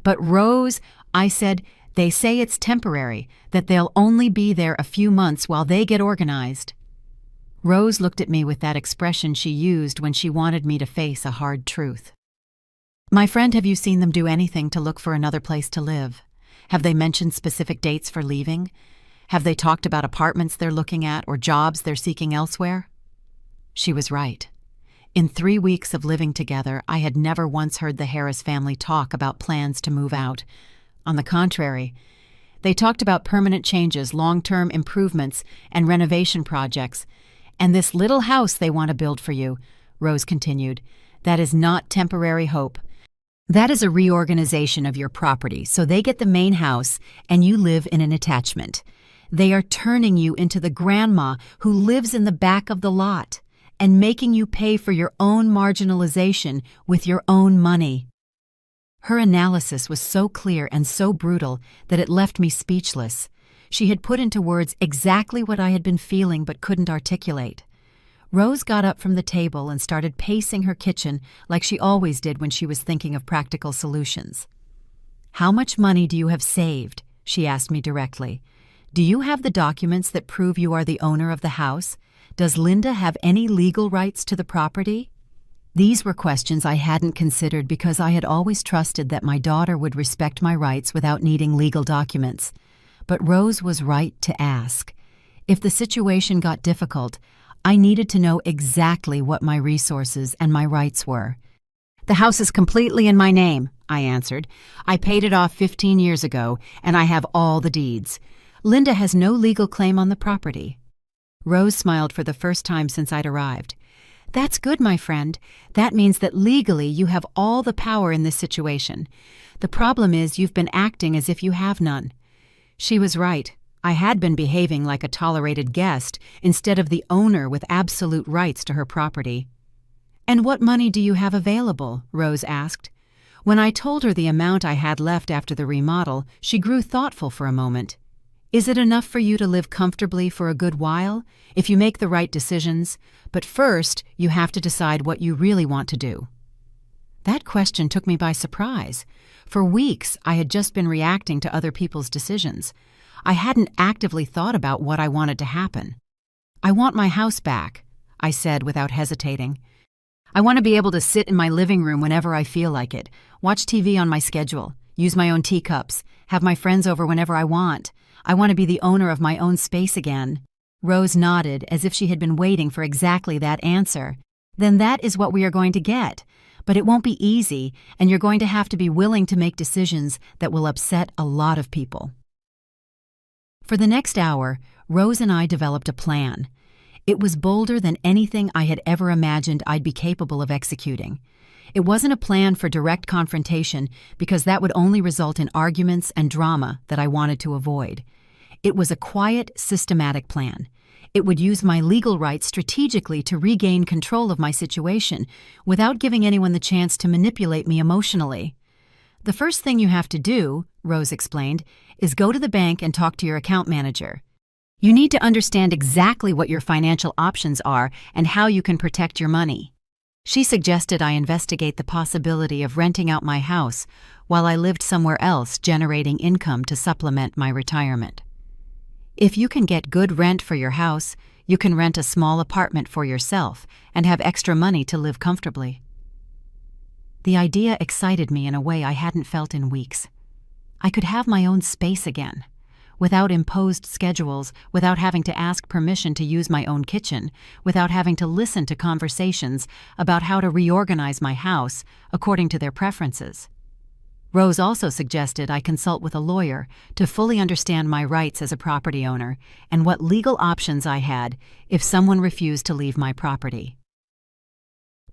"But Rose," I said, "they say it's temporary, that they'll only be there a few months while they get organized." Rose looked at me with that expression she used when she wanted me to face a hard truth. "My friend, have you seen them do anything to look for another place to live? Have they mentioned specific dates for leaving? Have they talked about apartments they're looking at or jobs they're seeking elsewhere?" She was right. In 3 weeks of living together, I had never once heard the Harris family talk about plans to move out. On the contrary, they talked about permanent changes, long-term improvements, and renovation projects. "And this little house they want to build for you," Rose continued, "that is not temporary, Hope. That is a reorganization of your property, so they get the main house and you live in an attachment. They are turning you into the grandma who lives in the back of the lot and making you pay for your own marginalization with your own money." Her analysis was so clear and so brutal that it left me speechless. She had put into words exactly what I had been feeling but couldn't articulate. Rose got up from the table and started pacing her kitchen like she always did when she was thinking of practical solutions. "How much money do you have saved?" she asked me directly. "Do you have the documents that prove you are the owner of the house? Does Linda have any legal rights to the property?" These were questions I hadn't considered because I had always trusted that my daughter would respect my rights without needing legal documents. But Rose was right to ask. If the situation got difficult, I needed to know exactly what my resources and my rights were. "The house is completely in my name," I answered. "I paid it off 15 years ago, and I have all the deeds. Linda has no legal claim on the property." Rose smiled for the first time since I'd arrived. "That's good, my friend. That means that legally you have all the power in this situation. The problem is you've been acting as if you have none." She was right. I had been behaving like a tolerated guest instead of the owner with absolute rights to her property. "And what money do you have available?" Rose asked. When I told her the amount I had left after the remodel, she grew thoughtful for a moment. "Is it enough for you to live comfortably for a good while? If you make the right decisions, but first you have to decide what you really want to do." That question took me by surprise. For weeks, I had just been reacting to other people's decisions. I hadn't actively thought about what I wanted to happen. "I want my house back," I said without hesitating. "I want to be able to sit in my living room whenever I feel like it, watch TV on my schedule, use my own teacups, have my friends over whenever I want. I want to be the owner of my own space again." Rose nodded as if she had been waiting for exactly that answer. "Then that is what we are going to get. But it won't be easy, and you're going to have to be willing to make decisions that will upset a lot of people." For the next hour, Rose and I developed a plan. It was bolder than anything I had ever imagined I'd be capable of executing. It wasn't a plan for direct confrontation because that would only result in arguments and drama that I wanted to avoid. It was a quiet, systematic plan. It would use my legal rights strategically to regain control of my situation without giving anyone the chance to manipulate me emotionally. "The first thing you have to do," Rose explained, "is go to the bank and talk to your account manager. You need to understand exactly what your financial options are and how you can protect your money." She suggested I investigate the possibility of renting out my house while I lived somewhere else, generating income to supplement my retirement. If you can get good rent for your house, you can rent a small apartment for yourself and have extra money to live comfortably. The idea excited me in a way I hadn't felt in weeks. I could have my own space again, without imposed schedules, without having to ask permission to use my own kitchen, without having to listen to conversations about how to reorganize my house according to their preferences. Rose also suggested I consult with a lawyer to fully understand my rights as a property owner and what legal options I had if someone refused to leave my property.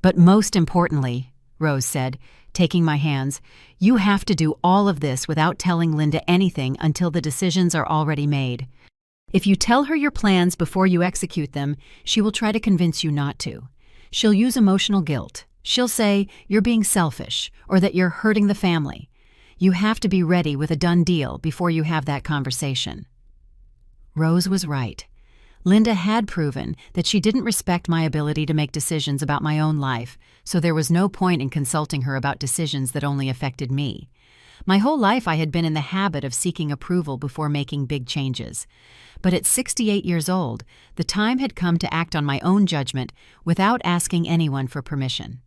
"But most importantly," Rose said, taking my hands, "you have to do all of this without telling Linda anything until the decisions are already made. If you tell her your plans before you execute them, she will try to convince you not to. She'll use emotional guilt. She'll say you're being selfish or that you're hurting the family. You have to be ready with a done deal before you have that conversation." Rose was right. Linda had proven that she didn't respect my ability to make decisions about my own life, so there was no point in consulting her about decisions that only affected me. My whole life I had been in the habit of seeking approval before making big changes. But at 68 years old, the time had come to act on my own judgment without asking anyone for permission.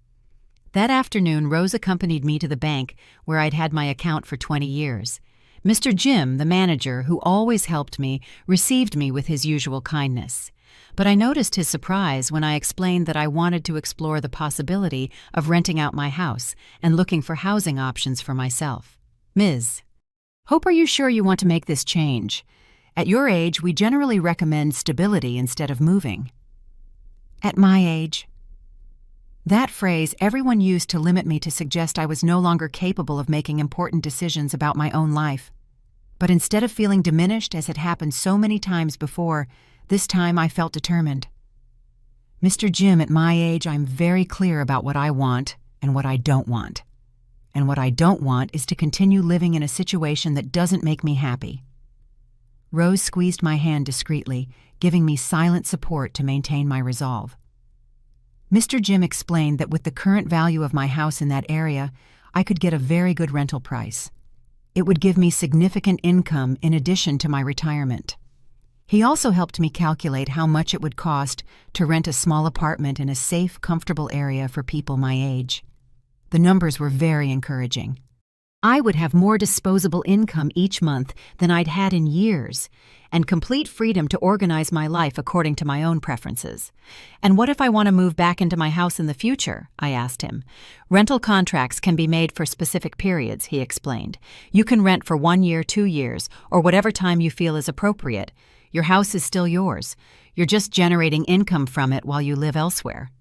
That afternoon, Rose accompanied me to the bank where I'd had my account for 20 years. Mr. Jim, the manager, who always helped me, received me with his usual kindness. But I noticed his surprise when I explained that I wanted to explore the possibility of renting out my house and looking for housing options for myself. "Ms. Hope, are you sure you want to make this change? At your age, we generally recommend stability instead of moving." "At my age?" That phrase everyone used to limit me to suggest I was no longer capable of making important decisions about my own life. But instead of feeling diminished as had happened so many times before, this time I felt determined. "Mr. Jim, at my age, I'm very clear about what I want and what I don't want. And what I don't want is to continue living in a situation that doesn't make me happy." Rose squeezed my hand discreetly, giving me silent support to maintain my resolve. Mr. Jim explained that with the current value of my house in that area, I could get a very good rental price. It would give me significant income in addition to my retirement. He also helped me calculate how much it would cost to rent a small apartment in a safe, comfortable area for people my age. The numbers were very encouraging. I would have more disposable income each month than I'd had in years, and complete freedom to organize my life according to my own preferences. "And what if I want to move back into my house in the future?" I asked him. "Rental contracts can be made for specific periods," he explained. "You can rent for 1 year, 2 years, or whatever time you feel is appropriate. Your house is still yours. You're just generating income from it while you live elsewhere."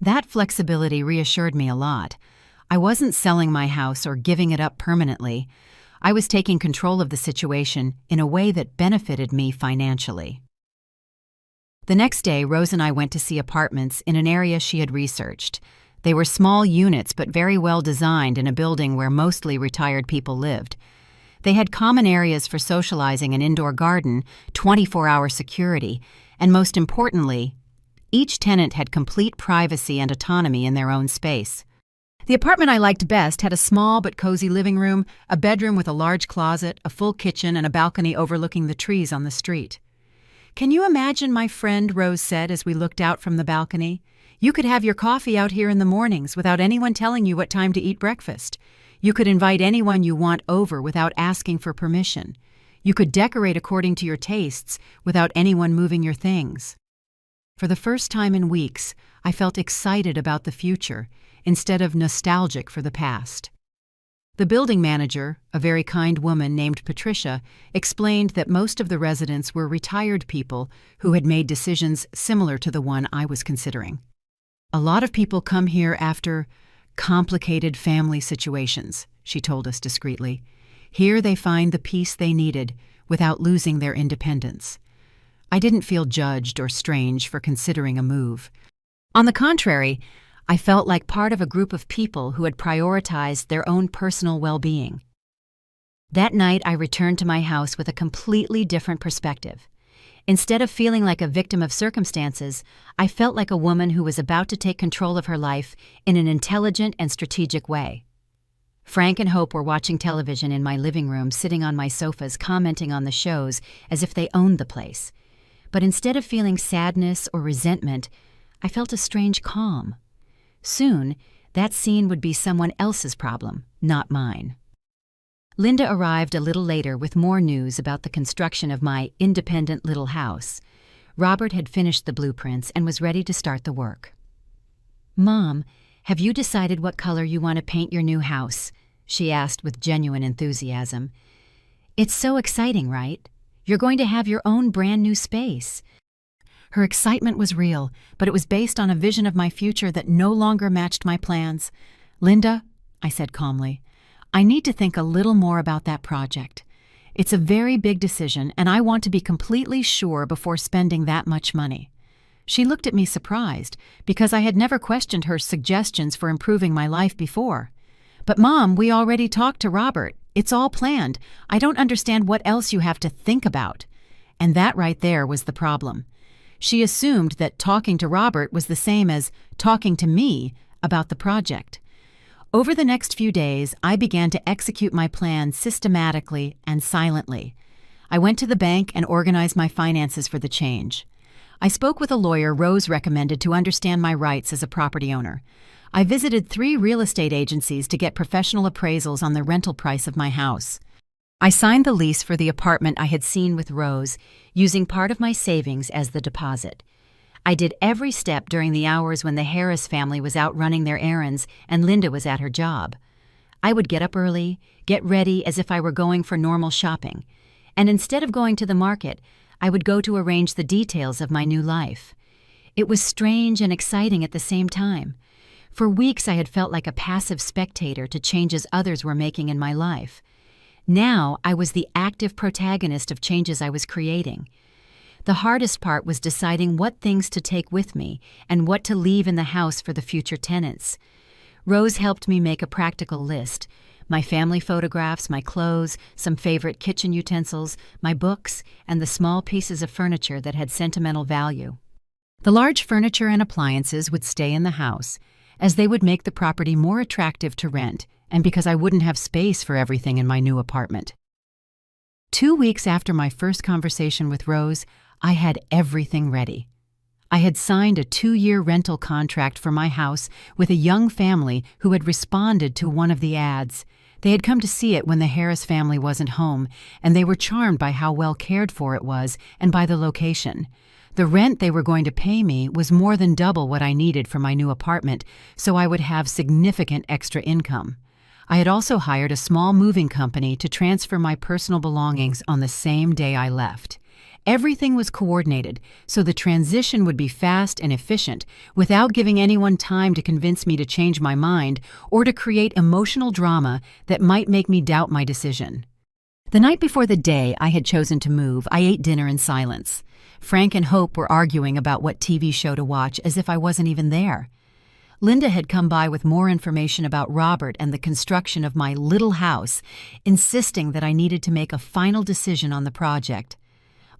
That flexibility reassured me a lot. I wasn't selling my house or giving it up permanently. I was taking control of the situation in a way that benefited me financially. The next day, Rose and I went to see apartments in an area she had researched. They were small units but very well designed in a building where mostly retired people lived. They had common areas for socializing, an indoor garden, 24-hour security, and most importantly, each tenant had complete privacy and autonomy in their own space. The apartment I liked best had a small but cozy living room, a bedroom with a large closet, a full kitchen, and a balcony overlooking the trees on the street. "Can you imagine, my friend," Rose said as we looked out from the balcony, "you could have your coffee out here in the mornings without anyone telling you what time to eat breakfast. You could invite anyone you want over without asking for permission. You could decorate according to your tastes without anyone moving your things." For the first time in weeks, I felt excited about the future instead of nostalgic for the past. The building manager, a very kind woman named Patricia, explained that most of the residents were retired people who had made decisions similar to the one I was considering. "A lot of people come here after complicated family situations," she told us discreetly. "Here they find the peace they needed without losing their independence." I didn't feel judged or strange for considering a move. On the contrary, I felt like part of a group of people who had prioritized their own personal well-being. That night, I returned to my house with a completely different perspective. Instead of feeling like a victim of circumstances, I felt like a woman who was about to take control of her life in an intelligent and strategic way. Frank and Hope were watching television in my living room, sitting on my sofas, commenting on the shows as if they owned the place. But instead of feeling sadness or resentment, I felt a strange calm. Soon, that scene would be someone else's problem, not mine. Linda arrived a little later with more news about the construction of my independent little house. Robert had finished the blueprints and was ready to start the work. "Mom, have you decided what color you want to paint your new house?" she asked with genuine enthusiasm. "It's so exciting, right? You're going to have your own brand new space." Her excitement was real, but it was based on a vision of my future that no longer matched my plans. "Linda," I said calmly, "I need to think a little more about that project. It's a very big decision, and I want to be completely sure before spending that much money." She looked at me surprised, because I had never questioned her suggestions for improving my life before. "But Mom, we already talked to Robert. It's all planned. I don't understand what else you have to think about." And that right there was the problem. She assumed that talking to Robert was the same as talking to me about the project. Over the next few days, I began to execute my plan systematically and silently. I went to the bank and organized my finances for the change. I spoke with a lawyer Rose recommended to understand my rights as a property owner. I visited 3 real estate agencies to get professional appraisals on the rental price of my house. I signed the lease for the apartment I had seen with Rose, using part of my savings as the deposit. I did every step during the hours when the Harris family was out running their errands and Linda was at her job. I would get up early, get ready as if I were going for normal shopping, and instead of going to the market, I would go to arrange the details of my new life. It was strange and exciting at the same time. For weeks I had felt like a passive spectator to changes others were making in my life. Now I was the active protagonist of changes I was creating. The hardest part was deciding what things to take with me and what to leave in the house for the future tenants. Rose helped me make a practical list: my family photographs, my clothes, some favorite kitchen utensils, my books, and the small pieces of furniture that had sentimental value. The large furniture and appliances would stay in the house, as they would make the property more attractive to rent and because I wouldn't have space for everything in my new apartment. 2 weeks after my first conversation with Rose, I had everything ready. I had signed a 2-year rental contract for my house with a young family who had responded to one of the ads. They had come to see it when the Harris family wasn't home, and they were charmed by how well cared for it was and by the location. The rent they were going to pay me was more than double what I needed for my new apartment, so I would have significant extra income. I had also hired a small moving company to transfer my personal belongings on the same day I left. Everything was coordinated, so the transition would be fast and efficient without giving anyone time to convince me to change my mind or to create emotional drama that might make me doubt my decision. The night before the day I had chosen to move, I ate dinner in silence. Frank and Hope were arguing about what TV show to watch as if I wasn't even there. Linda had come by with more information about Robert and the construction of my little house, insisting that I needed to make a final decision on the project.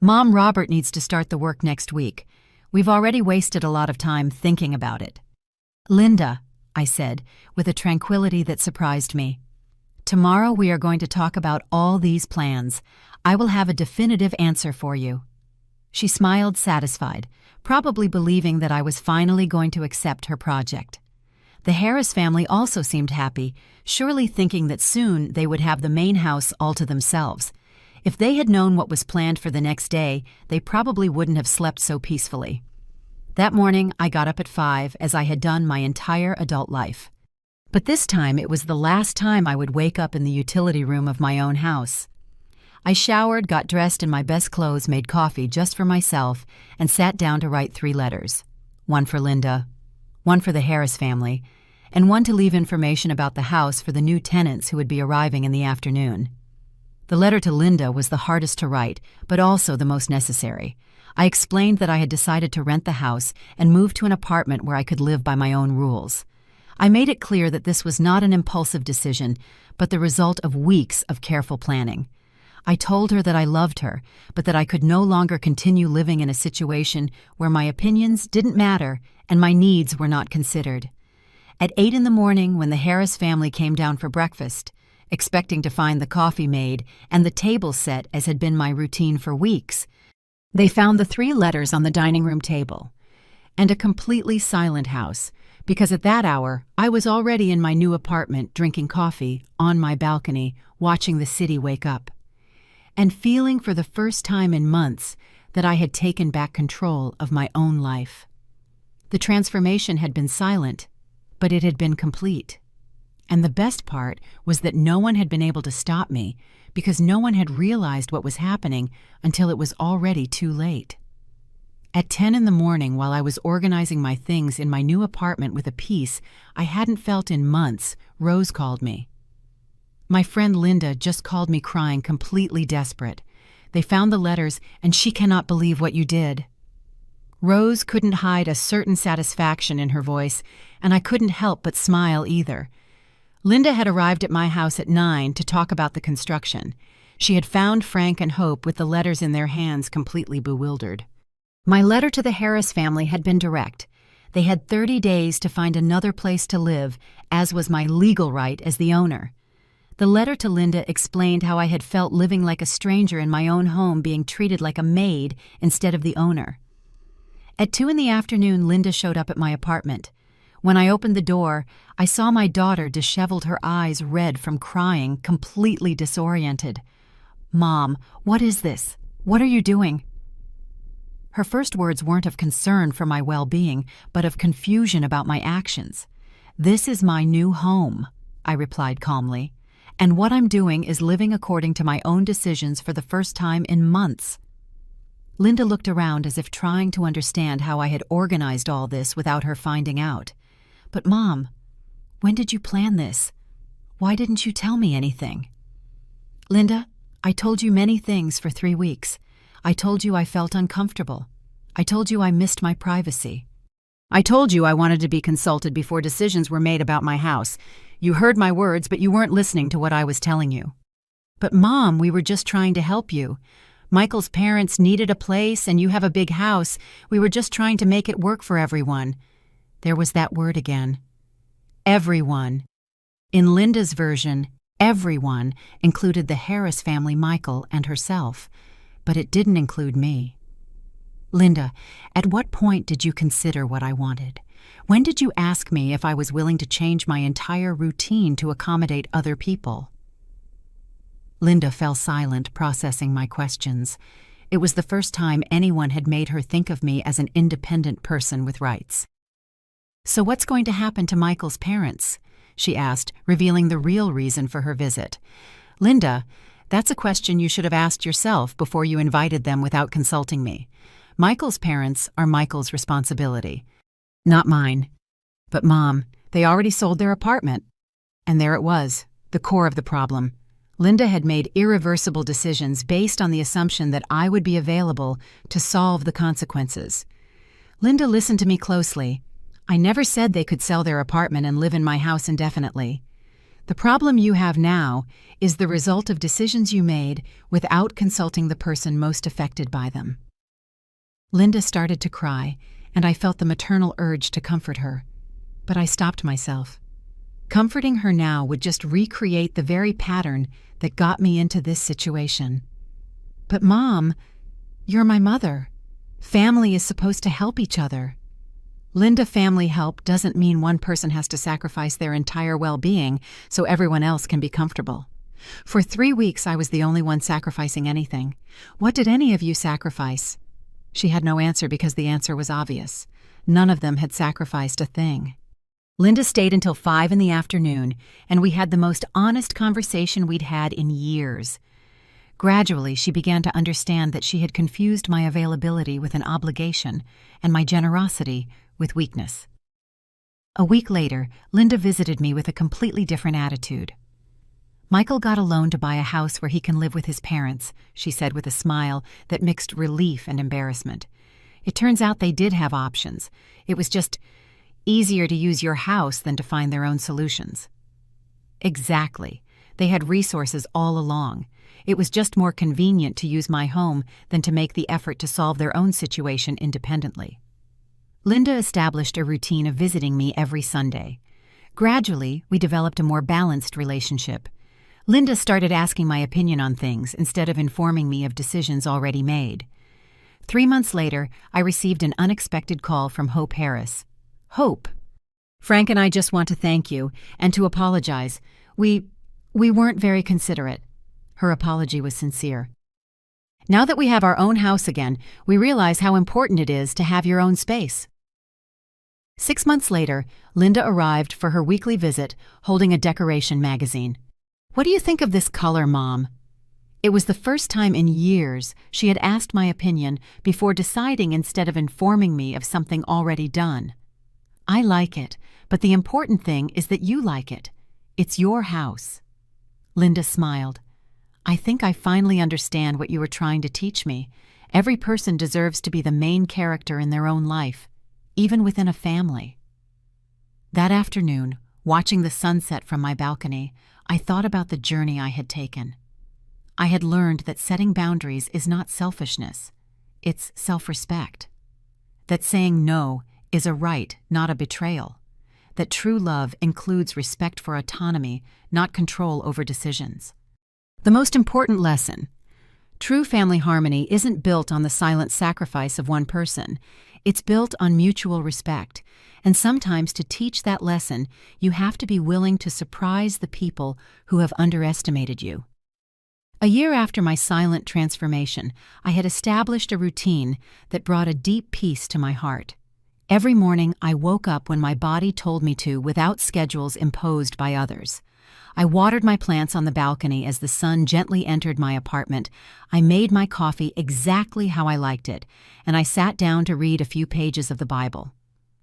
Mom, Robert needs to start the work next week. We've already wasted a lot of time thinking about it. Linda, I said, with a tranquility that surprised me. Tomorrow we are going to talk about all these plans. I will have a definitive answer for you. She smiled satisfied, probably believing that I was finally going to accept her project. The Harris family also seemed happy, surely thinking that soon they would have the main house all to themselves. If they had known what was planned for the next day, they probably wouldn't have slept so peacefully. That morning, I got up at 5, as I had done my entire adult life. But this time, it was the last time I would wake up in the utility room of my own house. I showered, got dressed in my best clothes, made coffee just for myself, and sat down to write 3 letters. One for Linda, one for the Harris family, and one to leave information about the house for the new tenants who would be arriving in the afternoon. The letter to Linda was the hardest to write, but also the most necessary. I explained that I had decided to rent the house and move to an apartment where I could live by my own rules. I made it clear that this was not an impulsive decision, but the result of weeks of careful planning. I told her that I loved her, but that I could no longer continue living in a situation where my opinions didn't matter and my needs were not considered. At 8 in the morning, when the Harris family came down for breakfast, expecting to find the coffee made and the table set as had been my routine for weeks, they found the 3 letters on the dining room table, and a completely silent house, because at that hour I was already in my new apartment drinking coffee on my balcony, watching the city wake up, and feeling for the first time in months that I had taken back control of my own life. The transformation had been silent, but it had been complete. And the best part was that no one had been able to stop me because no one had realized what was happening until it was already too late. At 10 in the morning, while I was organizing my things in my new apartment with a peace I hadn't felt in months, Rose called me. My friend Linda just called me crying, completely desperate. They found the letters, and she cannot believe what you did. Rose couldn't hide a certain satisfaction in her voice, and I couldn't help but smile either. Linda had arrived at my house at 9 to talk about the construction. She had found Frank and Hope with the letters in their hands, completely bewildered. My letter to the Harris family had been direct. They had 30 days to find another place to live, as was my legal right as the owner. The letter to Linda explained how I had felt living like a stranger in my own home, being treated like a maid instead of the owner. At 2 in the afternoon, Linda showed up at my apartment. When I opened the door, I saw my daughter, disheveled, her eyes red from crying, completely disoriented. "Mom, what is this? What are you doing?" Her first words weren't of concern for my well-being, but of confusion about my actions. "This is my new home," I replied calmly, "and what I'm doing is living according to my own decisions for the first time in months." Linda looked around as if trying to understand how I had organized all this without her finding out. "But Mom, when did you plan this? Why didn't you tell me anything?" "Linda, I told you many things for 3 weeks. I told you I felt uncomfortable. I told you I missed my privacy. I told you I wanted to be consulted before decisions were made about my house. You heard my words, but you weren't listening to what I was telling you." "But Mom, we were just trying to help you. Michael's parents needed a place, and you have a big house. We were just trying to make it work for everyone." There was that word again. Everyone. In Linda's version, everyone included the Harris family, Michael, and herself, but it didn't include me. Linda, at what point did you consider what I wanted? When did you ask me if I was willing to change my entire routine to accommodate other people? Linda fell silent, processing my questions. It was the first time anyone had made her think of me as an independent person with rights. So what's going to happen to Michael's parents? She asked, revealing the real reason for her visit. Linda, that's a question you should have asked yourself before you invited them without consulting me. Michael's parents are Michael's responsibility, not mine. But Mom, they already sold their apartment. And there it was, the core of the problem. Linda had made irreversible decisions based on the assumption that I would be available to solve the consequences. Linda listened to me closely. I never said they could sell their apartment and live in my house indefinitely. The problem you have now is the result of decisions you made without consulting the person most affected by them. Linda started to cry, and I felt the maternal urge to comfort her. But I stopped myself. Comforting her now would just recreate the very pattern that got me into this situation. But Mom, you're my mother. Family is supposed to help each other. Linda, family help doesn't mean one person has to sacrifice their entire well-being so everyone else can be comfortable. For 3 weeks, I was the only one sacrificing anything. What did any of you sacrifice? She had no answer because the answer was obvious. None of them had sacrificed a thing. Linda stayed until 5 in the afternoon, and we had the most honest conversation we'd had in years. Gradually, she began to understand that she had confused my availability with an obligation and my generosity with weakness. A week later, Linda visited me with a completely different attitude. Michael got a loan to buy a house where he can live with his parents, she said with a smile that mixed relief and embarrassment. It turns out they did have options. It was just easier to use your house than to find their own solutions. Exactly. They had resources all along. It was just more convenient to use my home than to make the effort to solve their own situation independently. Linda established a routine of visiting me every Sunday. Gradually, we developed a more balanced relationship. Linda started asking my opinion on things instead of informing me of decisions already made. 3 months later, I received an unexpected call from Hope Harris. Hope, Frank and I just want to thank you and to apologize. We weren't very considerate. Her apology was sincere. Now that we have our own house again, we realize how important it is to have your own space. 6 months later, Linda arrived for her weekly visit, holding a decoration magazine. What do you think of this color, Mom? It was the first time in years she had asked my opinion before deciding instead of informing me of something already done. I like it, but the important thing is that you like it. It's your house. Linda smiled. I think I finally understand what you were trying to teach me. Every person deserves to be the main character in their own life, even within a family. That afternoon, watching the sunset from my balcony, I thought about the journey I had taken. I had learned that setting boundaries is not selfishness, it's self-respect. That saying no is a right, not a betrayal. That true love includes respect for autonomy, not control over decisions. The most important lesson: true family harmony isn't built on the silent sacrifice of one person. It's built on mutual respect, and sometimes to teach that lesson, you have to be willing to surprise the people who have underestimated you. A year after my silent transformation, I had established a routine that brought a deep peace to my heart. Every morning, I woke up when my body told me to without schedules imposed by others. I watered my plants on the balcony as the sun gently entered my apartment. I made my coffee exactly how I liked it, and I sat down to read a few pages of the Bible.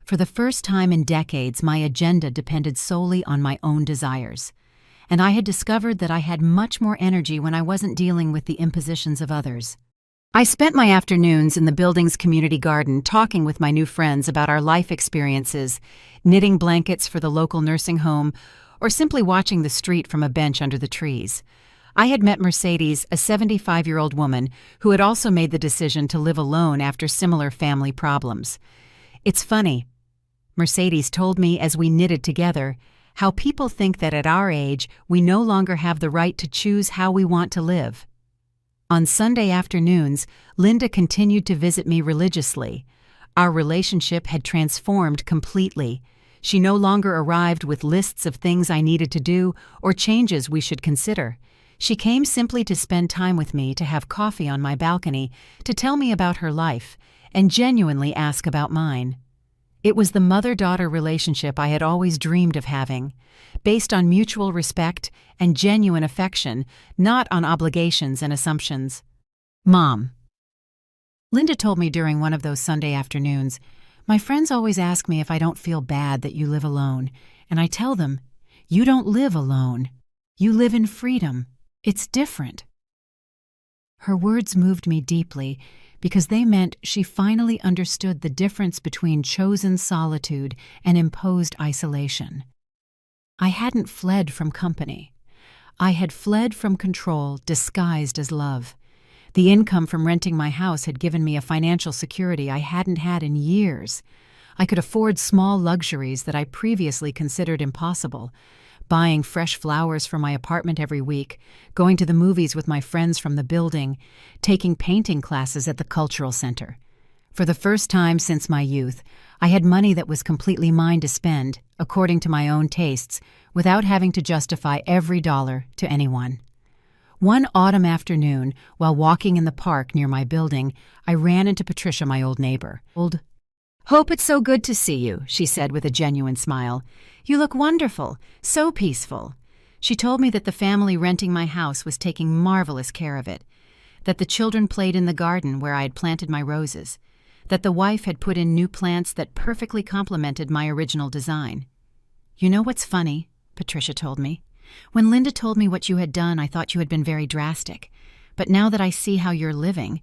For the first time in decades, my agenda depended solely on my own desires. And I had discovered that I had much more energy when I wasn't dealing with the impositions of others. I spent my afternoons in the building's community garden talking with my new friends about our life experiences, knitting blankets for the local nursing home, or simply watching the street from a bench under the trees. I had met Mercedes, a 75-year-old woman who had also made the decision to live alone after similar family problems. It's funny. Mercedes told me as we knitted together how people think that at our age we no longer have the right to choose how we want to live. On Sunday afternoons, Linda continued to visit me religiously. Our relationship had transformed completely. She no longer arrived with lists of things I needed to do or changes we should consider. She came simply to spend time with me, to have coffee on my balcony, to tell me about her life, and genuinely ask about mine. It was the mother-daughter relationship I had always dreamed of having, based on mutual respect and genuine affection, not on obligations and assumptions. Mom. Linda told me during one of those Sunday afternoons, "My friends always ask me if I don't feel bad that you live alone, and I tell them, you don't live alone. You live in freedom. It's different." Her words moved me deeply because they meant she finally understood the difference between chosen solitude and imposed isolation. I hadn't fled from company. I had fled from control disguised as love. The income from renting my house had given me a financial security I hadn't had in years. I could afford small luxuries that I previously considered impossible, buying fresh flowers for my apartment every week, going to the movies with my friends from the building, taking painting classes at the cultural center. For the first time since my youth, I had money that was completely mine to spend, according to my own tastes, without having to justify every dollar to anyone. One autumn afternoon, while walking in the park near my building, I ran into Patricia, my old neighbor. "Hope it's so good to see you," she said with a genuine smile. "You look wonderful, so peaceful." She told me that the family renting my house was taking marvelous care of it, that the children played in the garden where I had planted my roses, that the wife had put in new plants that perfectly complemented my original design. "You know what's funny?" Patricia told me. "When Linda told me what you had done, I thought you had been very drastic. But now that I see how you're living,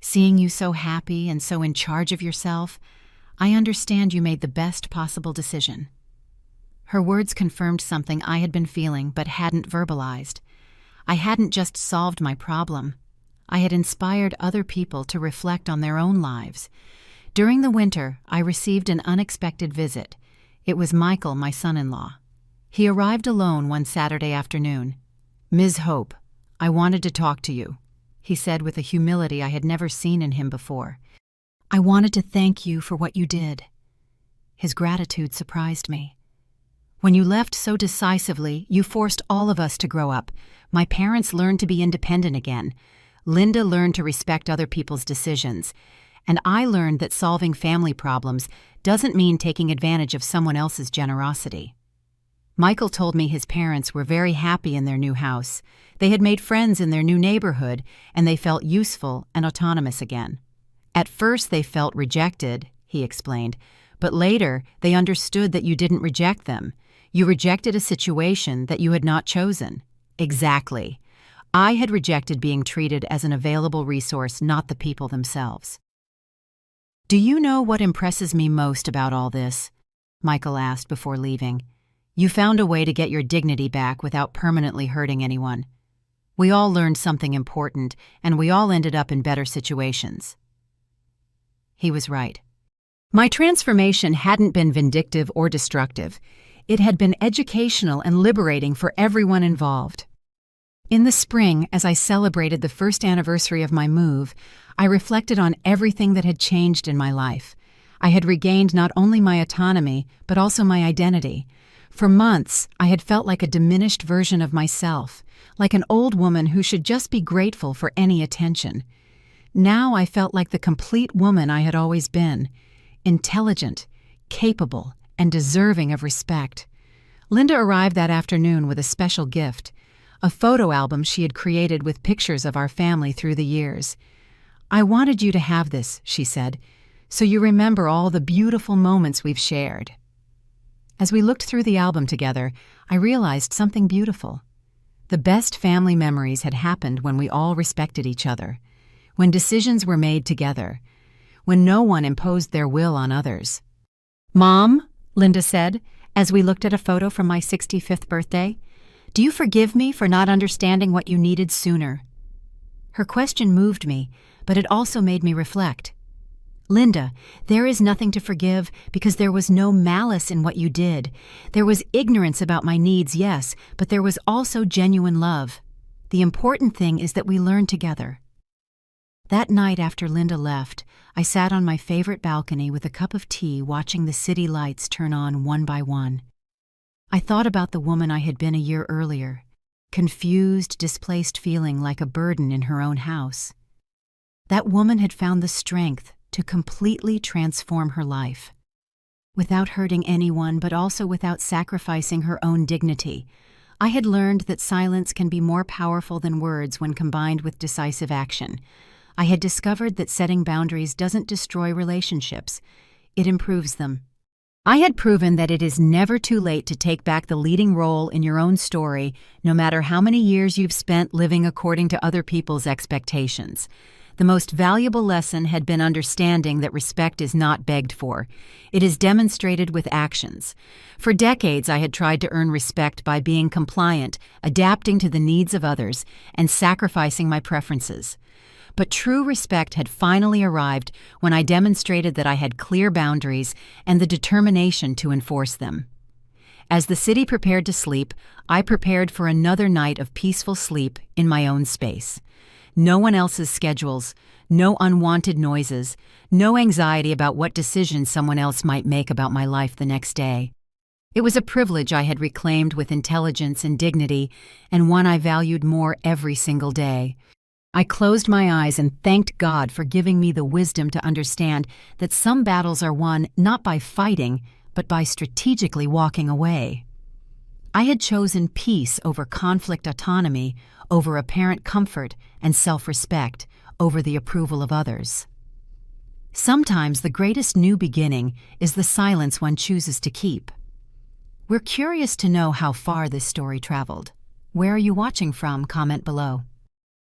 seeing you so happy and so in charge of yourself, I understand you made the best possible decision." Her words confirmed something I had been feeling but hadn't verbalized. I hadn't just solved my problem. I had inspired other people to reflect on their own lives. During the winter, I received an unexpected visit. It was Michael, my son-in-law. He arrived alone one Saturday afternoon. "Ms. Hope, I wanted to talk to you," he said with a humility I had never seen in him before. "I wanted to thank you for what you did." His gratitude surprised me. "When you left so decisively, you forced all of us to grow up. My parents learned to be independent again. Linda learned to respect other people's decisions. And I learned that solving family problems doesn't mean taking advantage of someone else's generosity." Michael told me his parents were very happy in their new house. They had made friends in their new neighborhood, and they felt useful and autonomous again. "At first they felt rejected," he explained, "but later they understood that you didn't reject them. You rejected a situation that you had not chosen." Exactly. I had rejected being treated as an available resource, not the people themselves. "Do you know what impresses me most about all this?" Michael asked before leaving. "You found a way to get your dignity back without permanently hurting anyone. We all learned something important, and we all ended up in better situations." He was right. My transformation hadn't been vindictive or destructive. It had been educational and liberating for everyone involved. In the spring, as I celebrated the first anniversary of my move, I reflected on everything that had changed in my life. I had regained not only my autonomy, but also my identity. For months, I had felt like a diminished version of myself, like an old woman who should just be grateful for any attention. Now I felt like the complete woman I had always been, intelligent, capable, and deserving of respect. Linda arrived that afternoon with a special gift, a photo album she had created with pictures of our family through the years. "I wanted you to have this," she said, "so you remember all the beautiful moments we've shared." As we looked through the album together, I realized something beautiful. The best family memories had happened when we all respected each other, when decisions were made together, when no one imposed their will on others. "Mom," Linda said, as we looked at a photo from my 65th birthday, "do you forgive me for not understanding what you needed sooner?" Her question moved me, but it also made me reflect. Linda, there is nothing to forgive because there was no malice in what you did. There was ignorance about my needs, yes, but there was also genuine love. The important thing is that we learn together. That night after Linda left, I sat on my favorite balcony with a cup of tea watching the city lights turn on one by one. I thought about the woman I had been a year earlier, confused, displaced, feeling like a burden in her own house. That woman had found the strength to completely transform her life, without hurting anyone but also without sacrificing her own dignity. I had learned that silence can be more powerful than words when combined with decisive action. I had discovered that setting boundaries doesn't destroy relationships, it improves them. I had proven that it is never too late to take back the leading role in your own story, no matter how many years you've spent living according to other people's expectations. The most valuable lesson had been understanding that respect is not begged for. It is demonstrated with actions. For decades, I had tried to earn respect by being compliant, adapting to the needs of others, and sacrificing my preferences. But true respect had finally arrived when I demonstrated that I had clear boundaries and the determination to enforce them. As the city prepared to sleep, I prepared for another night of peaceful sleep in my own space. No one else's schedules, no unwanted noises, no anxiety about what decisions someone else might make about my life the next day. It was a privilege I had reclaimed with intelligence and dignity, and one I valued more every single day. I closed my eyes and thanked God for giving me the wisdom to understand that some battles are won not by fighting, but by strategically walking away. I had chosen peace over conflict, autonomy over apparent comfort, and self-respect over the approval of others. Sometimes the greatest new beginning is the silence one chooses to keep. We're curious to know how far this story traveled. Where are you watching from? Comment below.